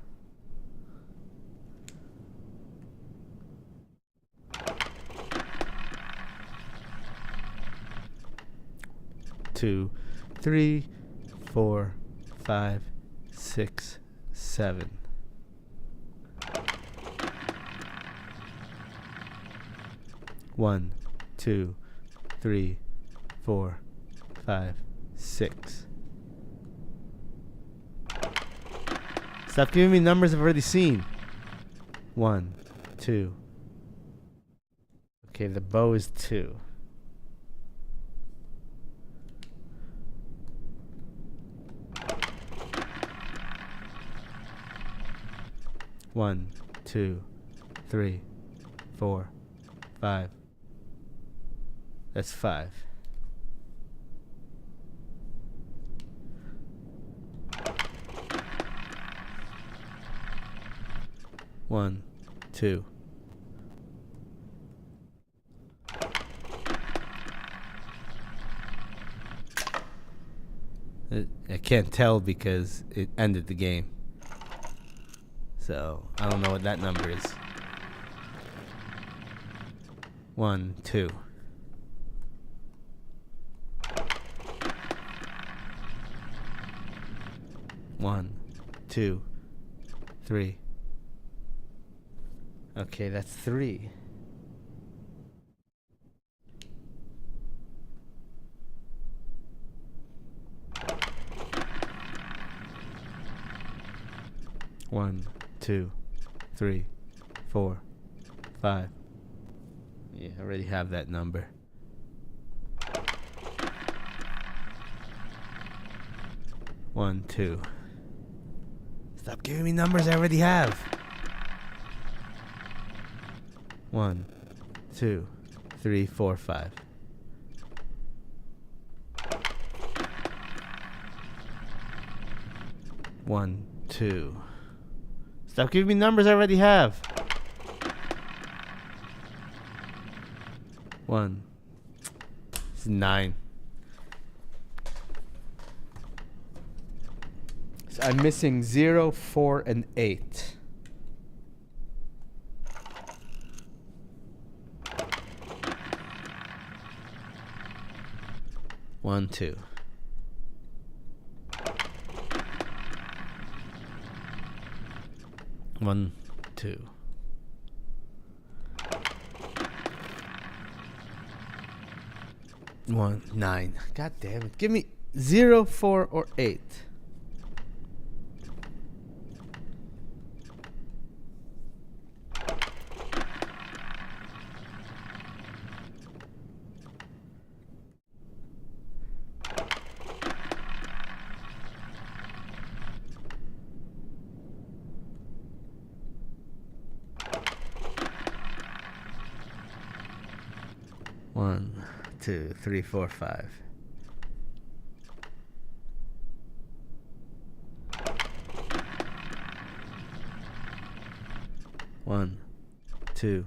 Two, 3, 4, 5, 6, 7. One, 2, 3, 4, 5, 6. Stop giving me numbers I've already seen. 1, 2. Okay, the bow is 2. One, 2, 3, 4, 5. That's 5. One, 2. I can't tell because it ended the game. So, I don't know what that number is. 1, 2. One, 2, 3. Okay, that's 3. One, 2, 3, 4, 5. Yeah, I already have that number. One, 2. Stop giving me numbers I already have. 1, 2, 3, 4, 5. One, 2. Stop giving me numbers I already have. 1. It's 9. So I'm missing 0, 4, and 8. One, 2. One, 2. 1, 9. God damn it. Give me 0, 4, or 8. One, 2, 3, 4, 5. One, 2,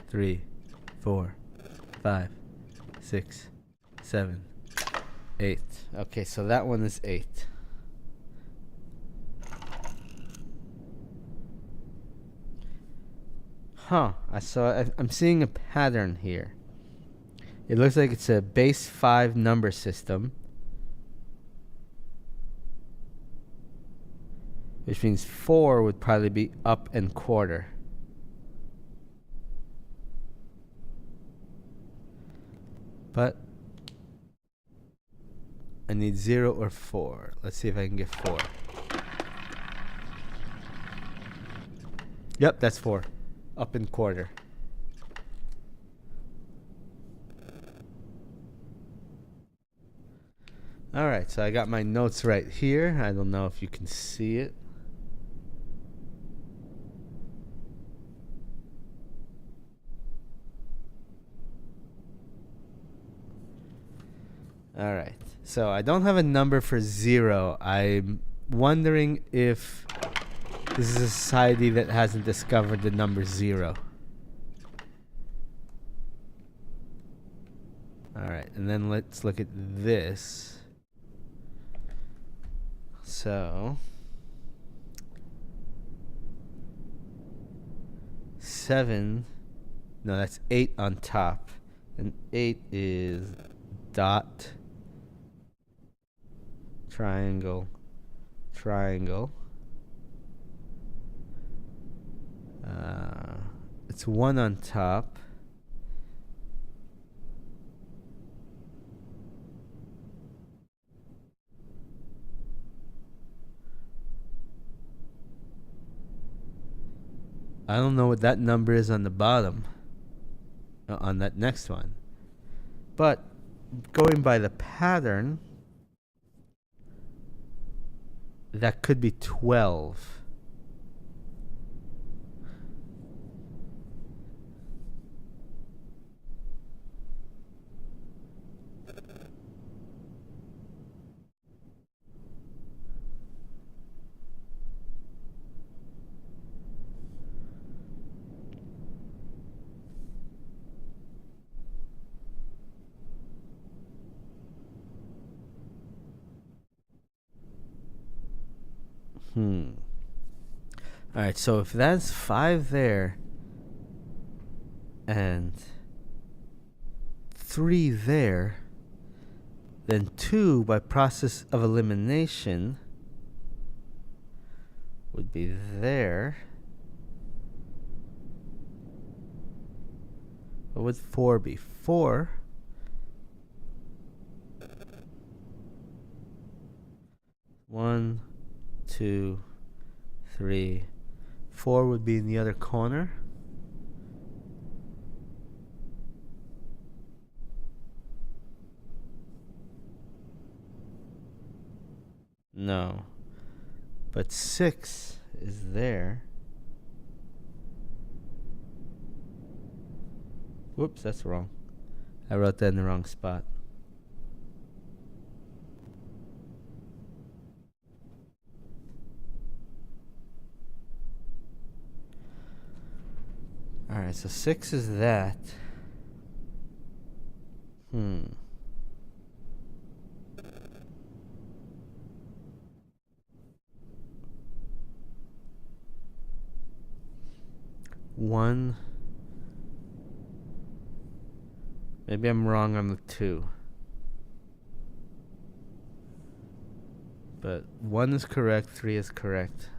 3, 4, 5, 6, 7, 8. Okay, so that one is 8. Huh, I'm seeing a pattern here. It looks like it's a base 5 number system, which means 4 would probably be up and quarter. But I need 0 or 4. Let's see if I can get 4. Yep, that's 4. Up and quarter. Alright, so I got my notes right here. I don't know if you can see it. Alright, so I don't have a number for 0. I'm wondering if this is a society that hasn't discovered the number 0. Alright, and then let's look at this. So 7, no, that's 8 on top, and 8 is dot, triangle, triangle. It's 1 on top. I don't know what that number is on the bottom, on that next one. But going by the pattern, that could be 12. Alright, so if that's 5 there and 3 there, then 2 by process of elimination would be there. What would 4 be? 4. One, 2, 3, 4 would be in the other corner. No. But 6 is there. Whoops, that's wrong. I wrote that in the wrong spot. Alright, so 6 is that. One. Maybe I'm wrong on the 2. But 1 is correct, 3 is correct.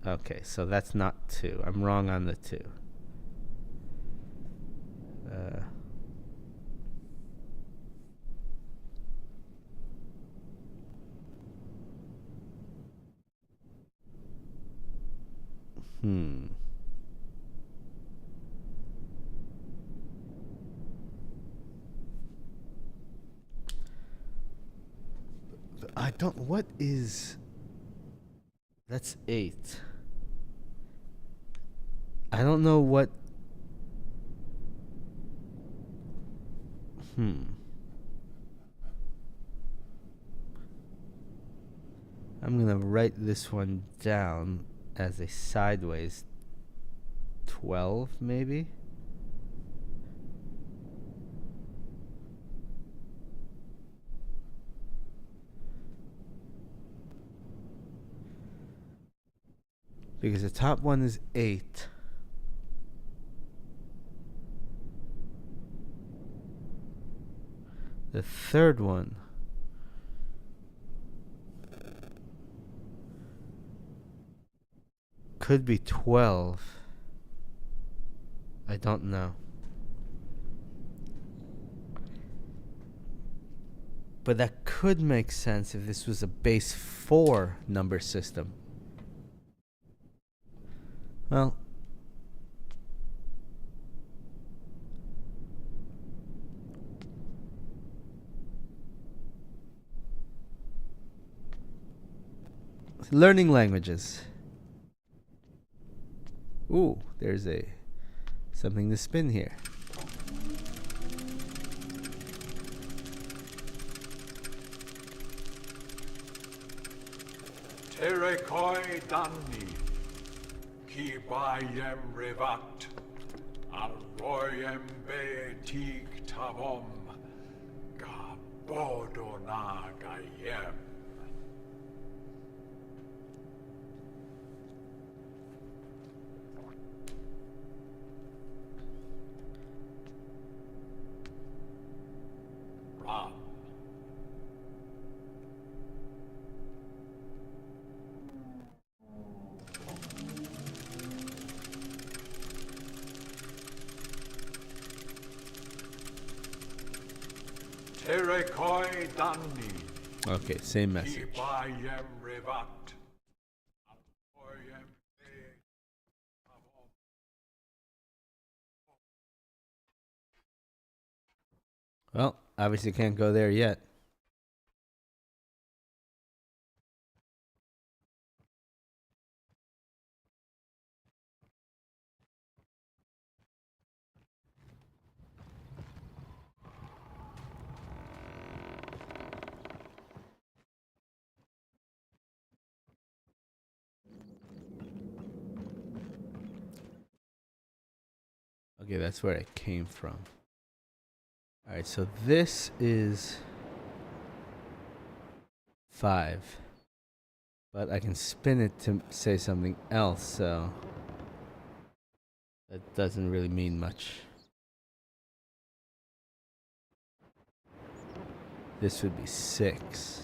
Okay, so that's not 2. I'm wrong on the 2. Hmm. I don't. What is. That's 8. I don't know what. Hmm. I'm gonna write this one down as a sideways 12, maybe? Because the top one is 8. The third one could be 12. I don't know. But that could make sense if this was a base 4 number system. Well, learning languages. Ooh, there's something to spin here. Terekoi Danni, Ki Bayem Revat, Alroyem Be Tig Tavom, Gabodona Gayem. Ram. Terekoi Danni, Okay, same Ki message. Bayem Revat, Alroyem Be Tavom. Well, obviously can't go there yet. Okay, that's where it came from. Alright, so this is 5. But I can spin it to say something else, so that doesn't really mean much. This would be 6.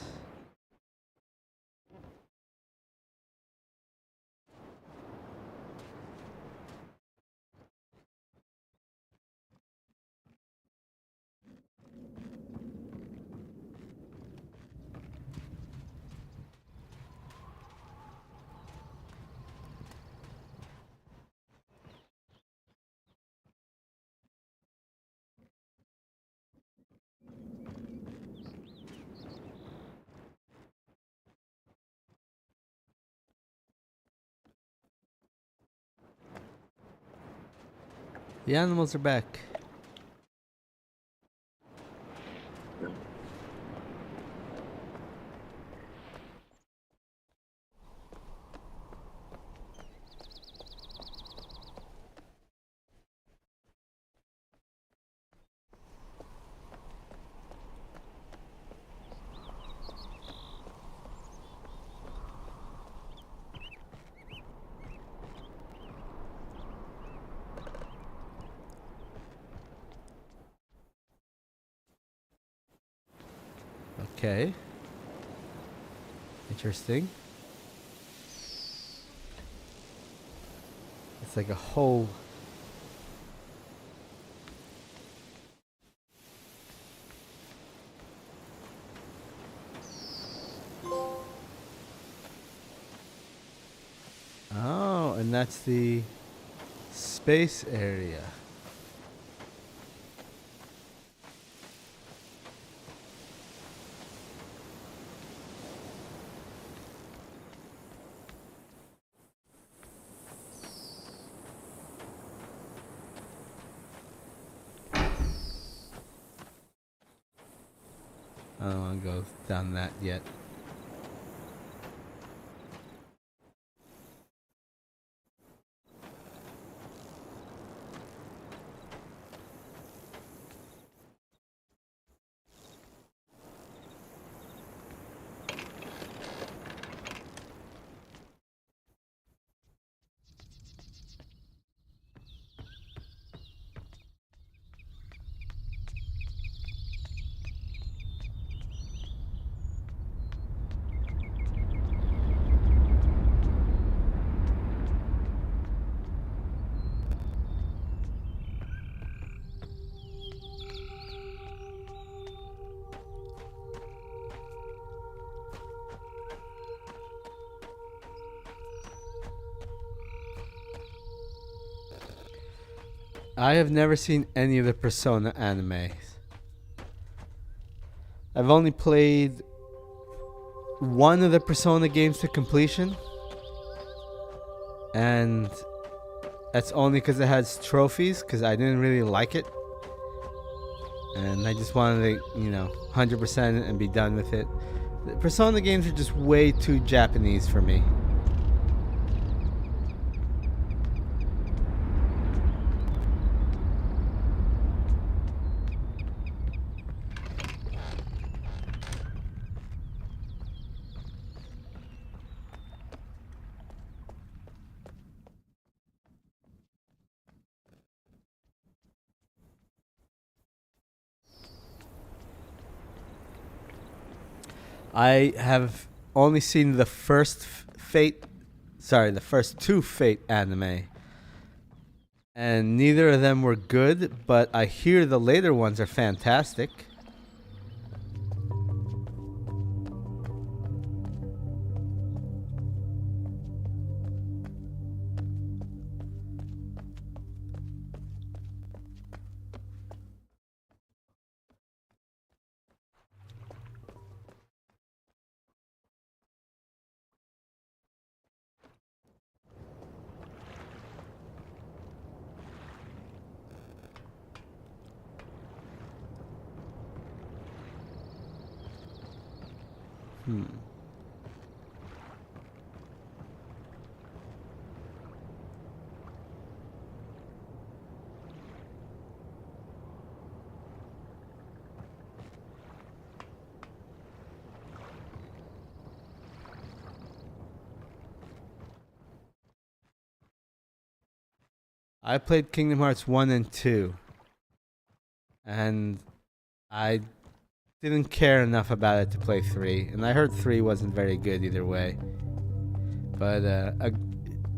The animals are back. Okay. Interesting. It's like a whole... Oh, and And that's the space area. I don't want to go down that yet. I have never seen any of the Persona animes. I've only played one of the Persona games to completion, and that's only because it has trophies, because I didn't really like it. And I just wanted to, 100% it and be done with it. The Persona games are just way too Japanese for me. I have only seen the first the first two Fate anime. And neither of them were good, but I hear the later ones are fantastic. I played Kingdom Hearts 1 and 2, and I didn't care enough about it to play 3, and I heard 3 wasn't very good either way. But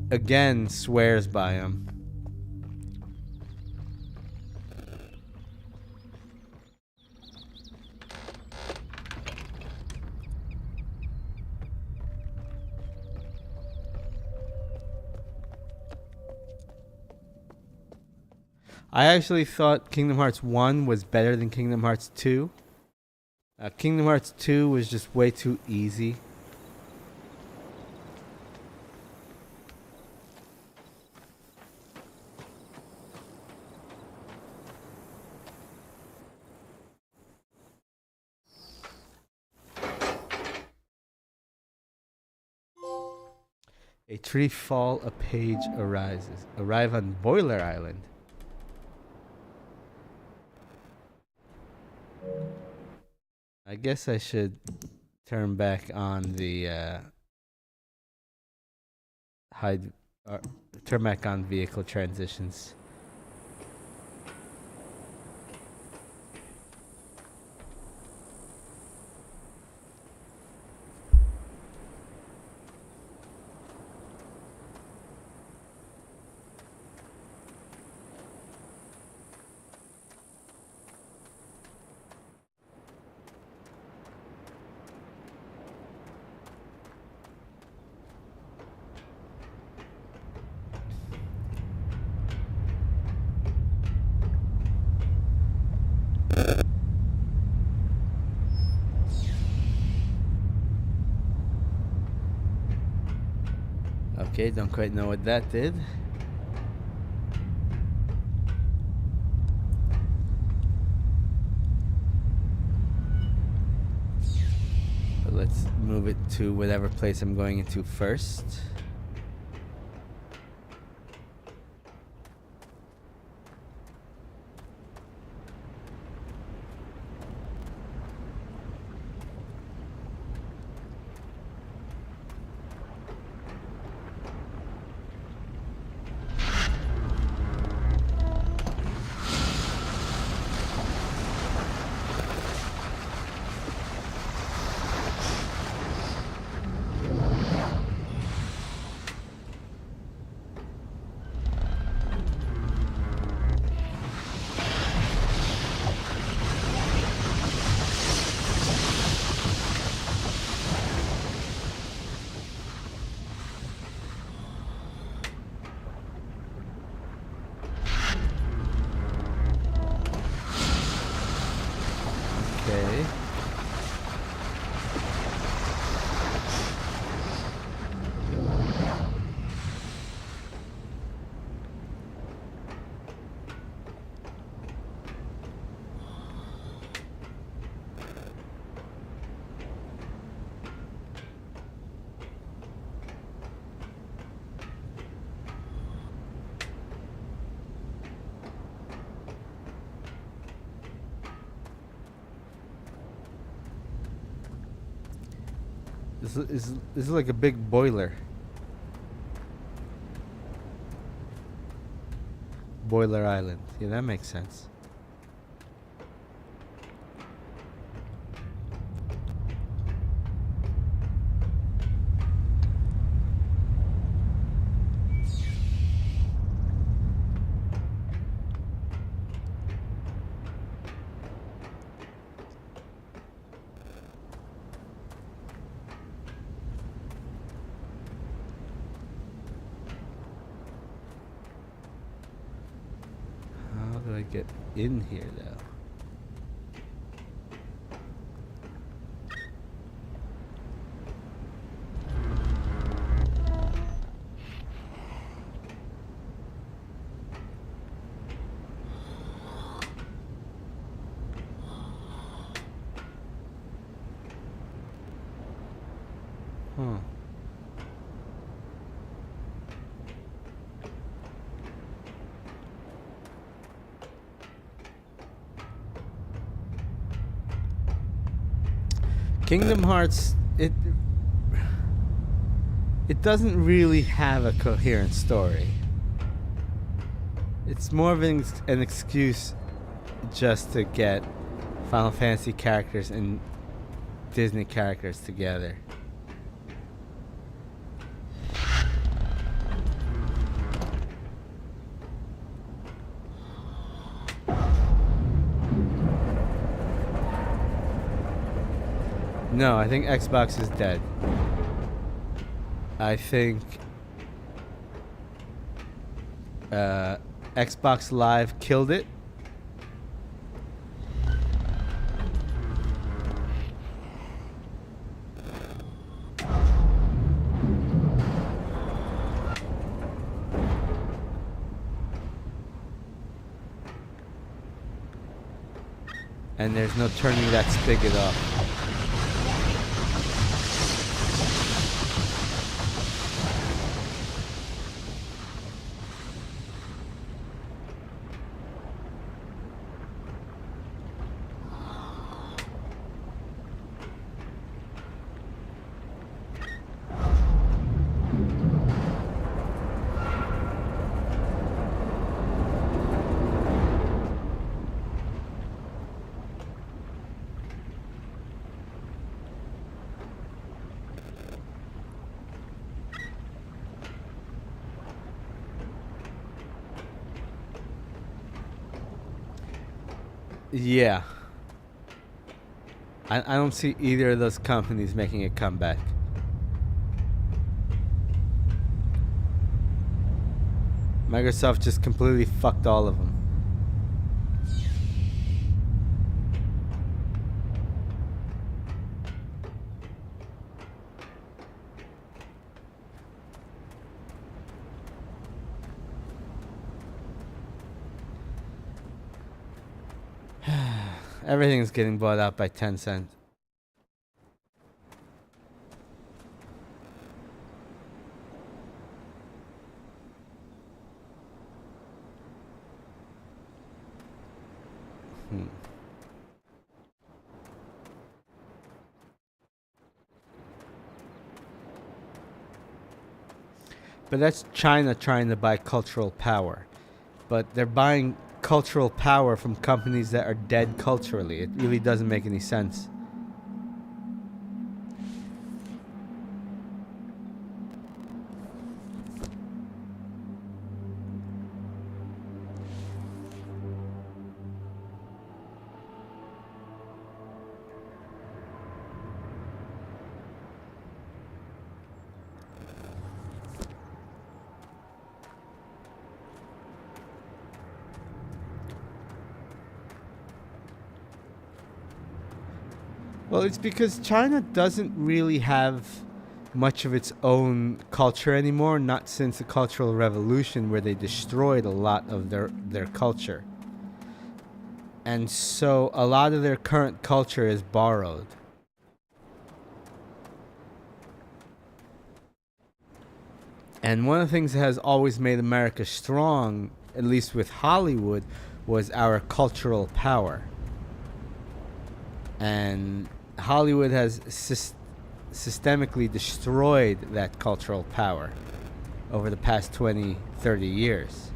again, swears by him. I actually thought Kingdom Hearts 1 was better than Kingdom Hearts 2. Kingdom Hearts 2 was just way too easy. A tree fall, a page arises. Arrive on Boiler Island. I guess I should turn back on the turn back on vehicle transitions. Okay, don't quite know what that did. But let's move it to whatever place I'm going into first. Okay. This is like a big boiler. Boiler Island. Yeah, that makes sense. How do I get in here though? Huh. Kingdom Hearts, it doesn't really have a coherent story. It's more of an excuse just to get Final Fantasy characters and Disney characters together. No, I think Xbox is dead. I think Xbox Live killed it. And there's no turning that spigot off. Yeah. I don't see either of those companies making a comeback. Microsoft just completely fucked all of them. Everything's getting bought out by Tencent. But that's China trying to buy cultural power. But they're buying cultural power from companies that are dead culturally. It really doesn't make any sense. Well, it's because China doesn't really have much of its own culture anymore, not since the Cultural Revolution, where they destroyed a lot of their culture. And so a lot of their current culture is borrowed. And one of the things that has always made America strong, at least with Hollywood, was our cultural power. And Hollywood has systemically destroyed that cultural power over the past 20, 30 years.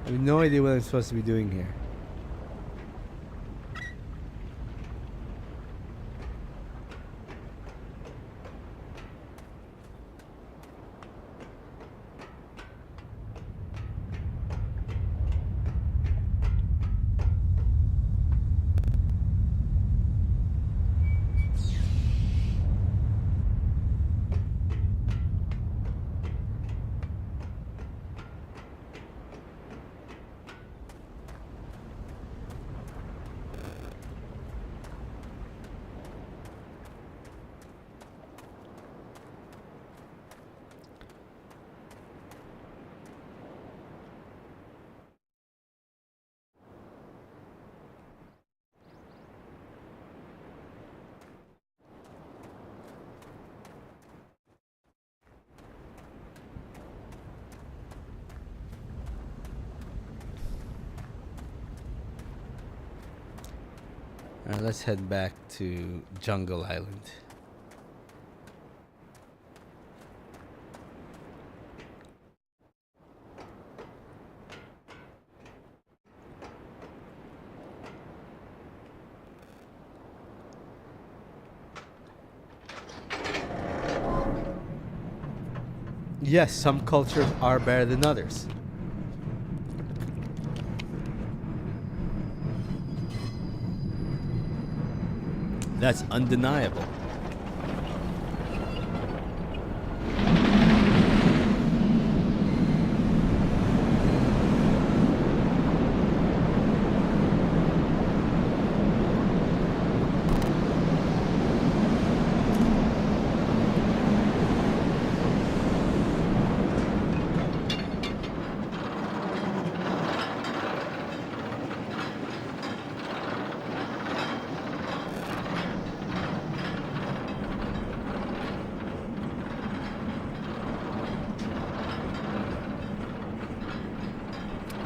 I have no idea what I'm supposed to be doing here. Alright, let's head back to Jungle Island. Yes, some cultures are better than others. That's undeniable.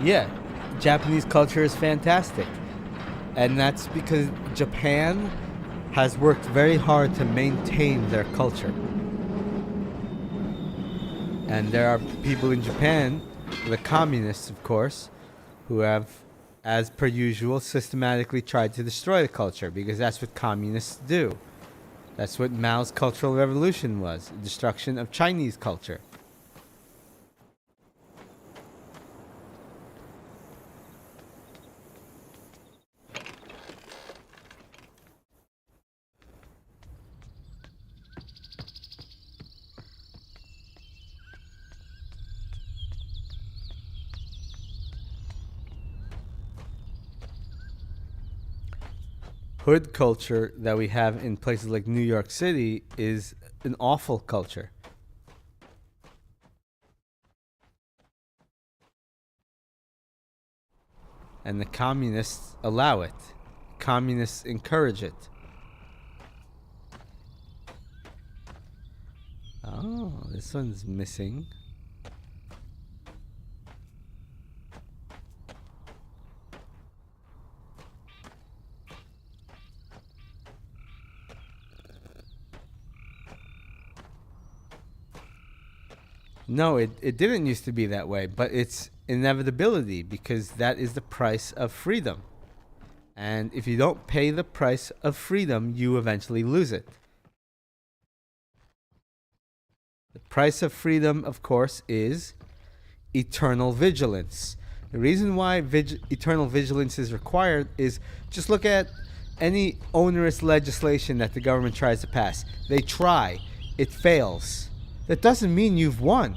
Yeah, Japanese culture is fantastic. And that's because Japan has worked very hard to maintain their culture. And there are people in Japan, the communists, of course, who have, as per usual, systematically tried to destroy the culture, because that's what communists do. That's what Mao's Cultural Revolution was, destruction of Chinese culture. Hood culture that we have in places like New York City is an awful culture. And the communists allow it. Communists encourage it. Oh, this one's missing. No, it didn't used to be that way, but it's inevitability because that is the price of freedom. And if you don't pay the price of freedom, you eventually lose it. The price of freedom, of course, is eternal vigilance. The reason why eternal vigilance is required is just look at any onerous legislation that the government tries to pass. They try, it fails. That doesn't mean you've won.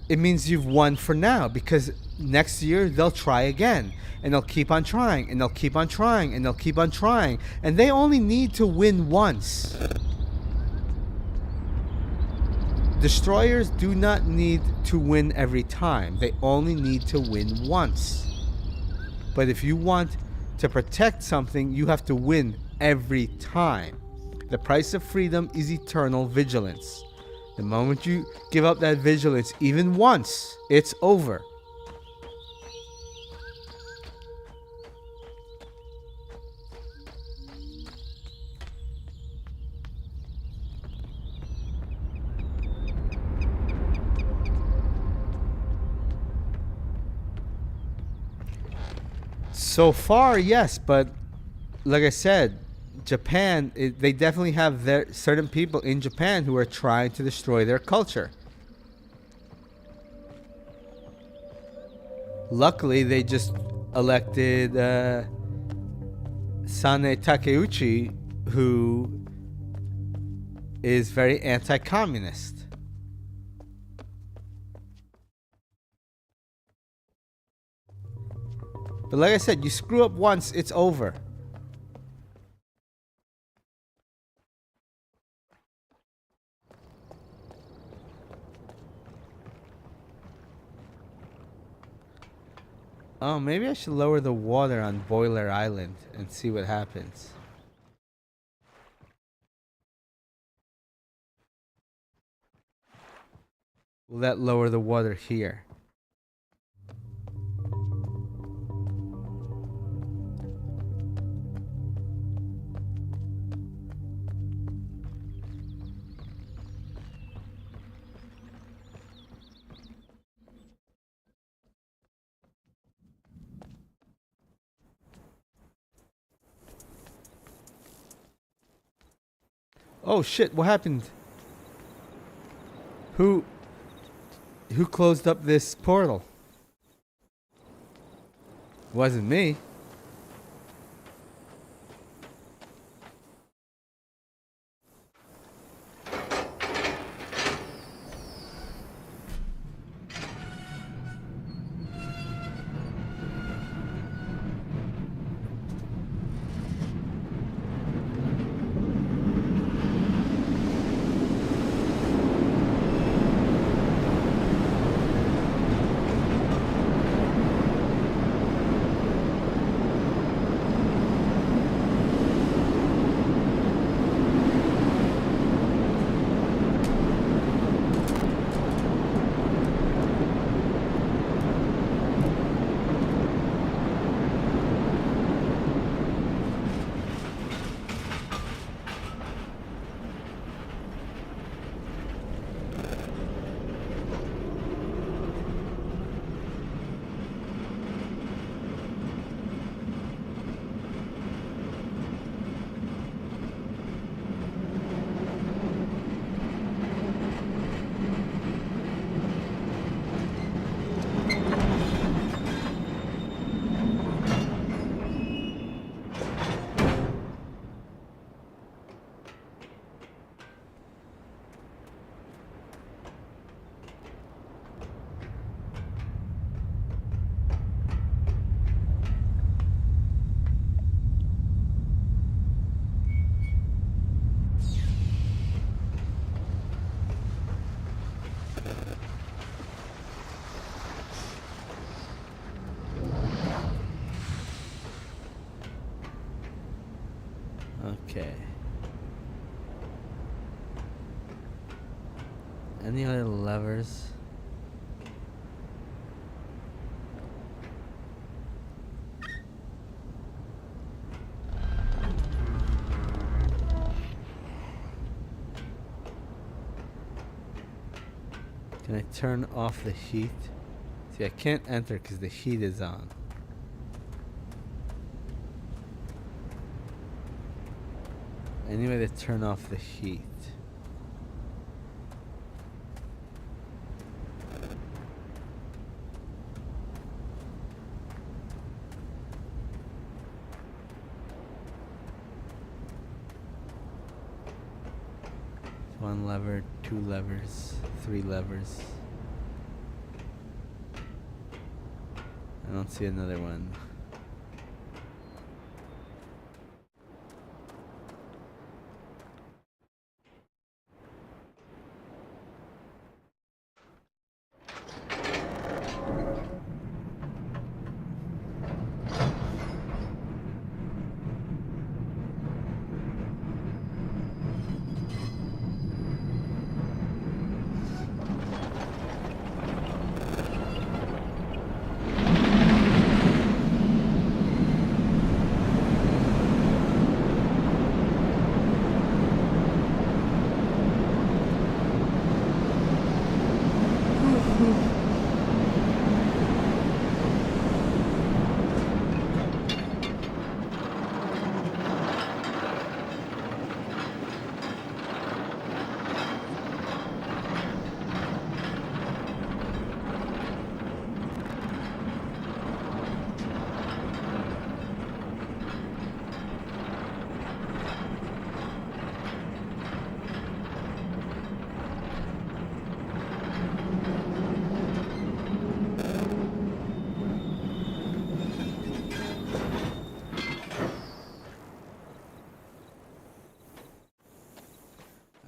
It means you've won for now, because next year they'll try again, and they'll keep on trying, and they'll keep on trying, and they'll keep on trying, and they only need to win once. Destroyers do not need to win every time. They only need to win once. But if you want to protect something, you have to win every time. The price of freedom is eternal vigilance. The moment you give up that vigilance even once, it's over. So far, yes, but like I said, Japan, they definitely have certain people in Japan who are trying to destroy their culture. Luckily, they just elected Sane Takeuchi, who is very anti-communist. But like I said, you screw up once, it's over. Oh, maybe I should lower the water on Boiler Island and see what happens. Will that lower the water here? Oh shit, what happened? Who closed up this portal? Wasn't me. Okay. Any other levers? Can I turn off the heat? See, I can't enter because the heat is on. Any way to turn off the heat? One lever, two levers, three levers. I don't see another one.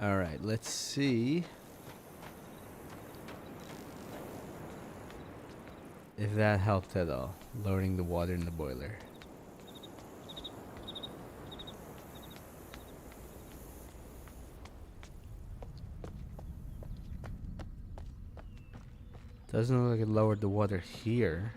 Alright, let's see if that helped at all, lowering the water in the boiler. Doesn't look like it lowered the water here.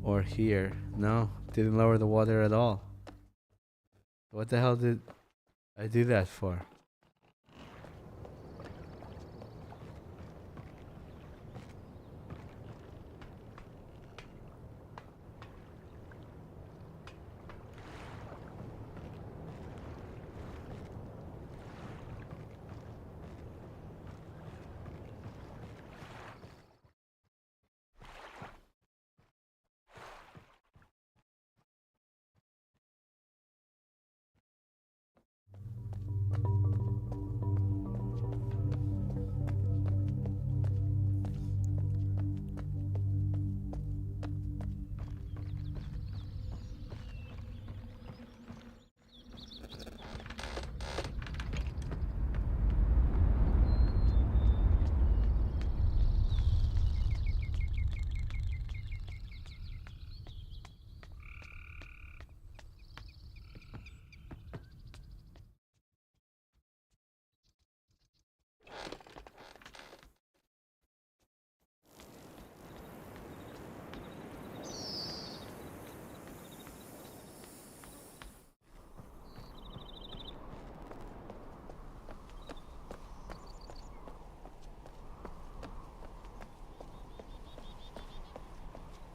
Or here. No, didn't lower the water at all. What the hell did I do that for?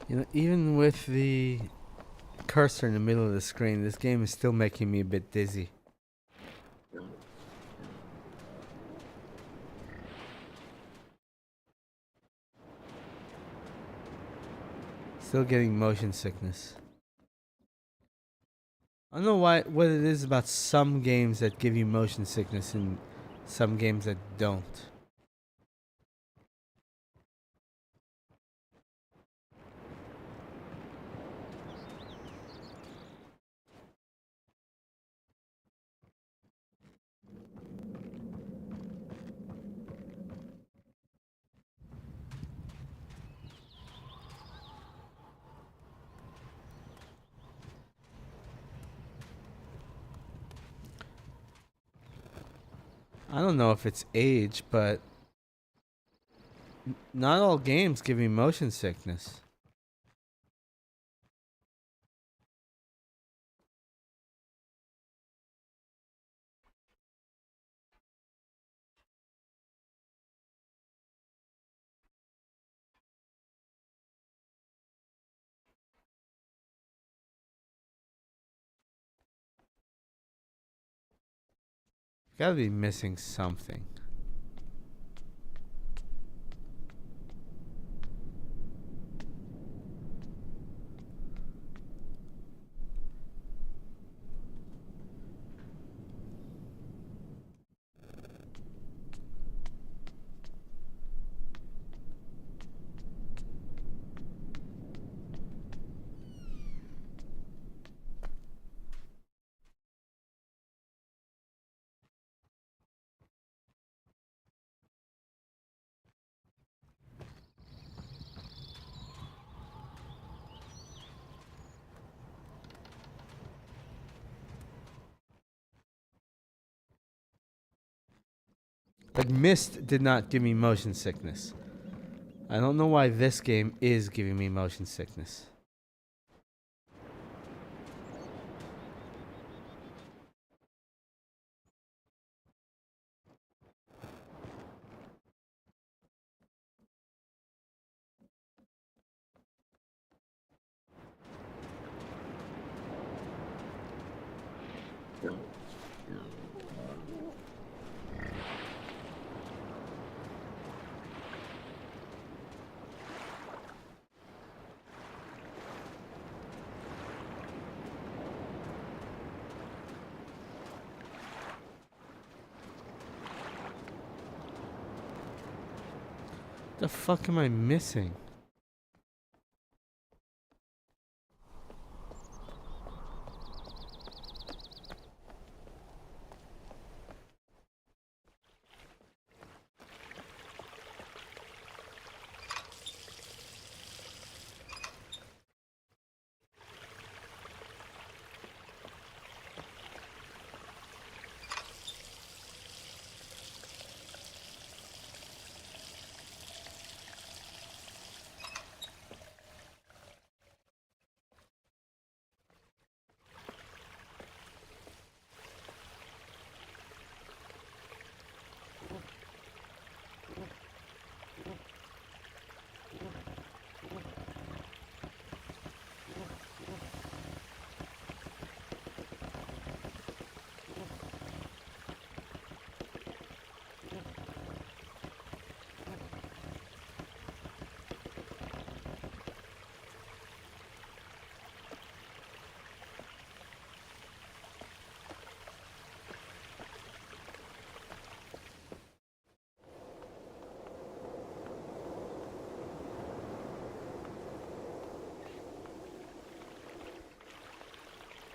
You know, even with the cursor in the middle of the screen, this game is still making me a bit dizzy. Still getting motion sickness. I don't know what it is about some games that give you motion sickness and some games that don't. I don't know if it's age, but not all games give me motion sickness. Gotta be missing something. But Myst did not give me motion sickness. I don't know why this game is giving me motion sickness. The fuck am I missing?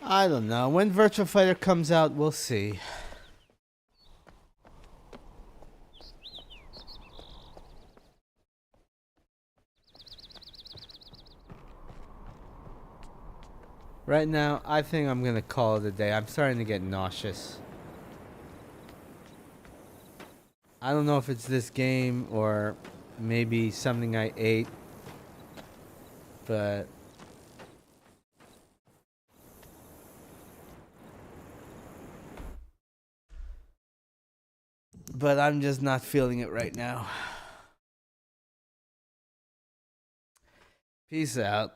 I don't know. When Virtual Fighter comes out, we'll see. Right now, I think I'm gonna call it a day. I'm starting to get nauseous. I don't know if it's this game or maybe something I ate, but I'm just not feeling it right now. Peace out.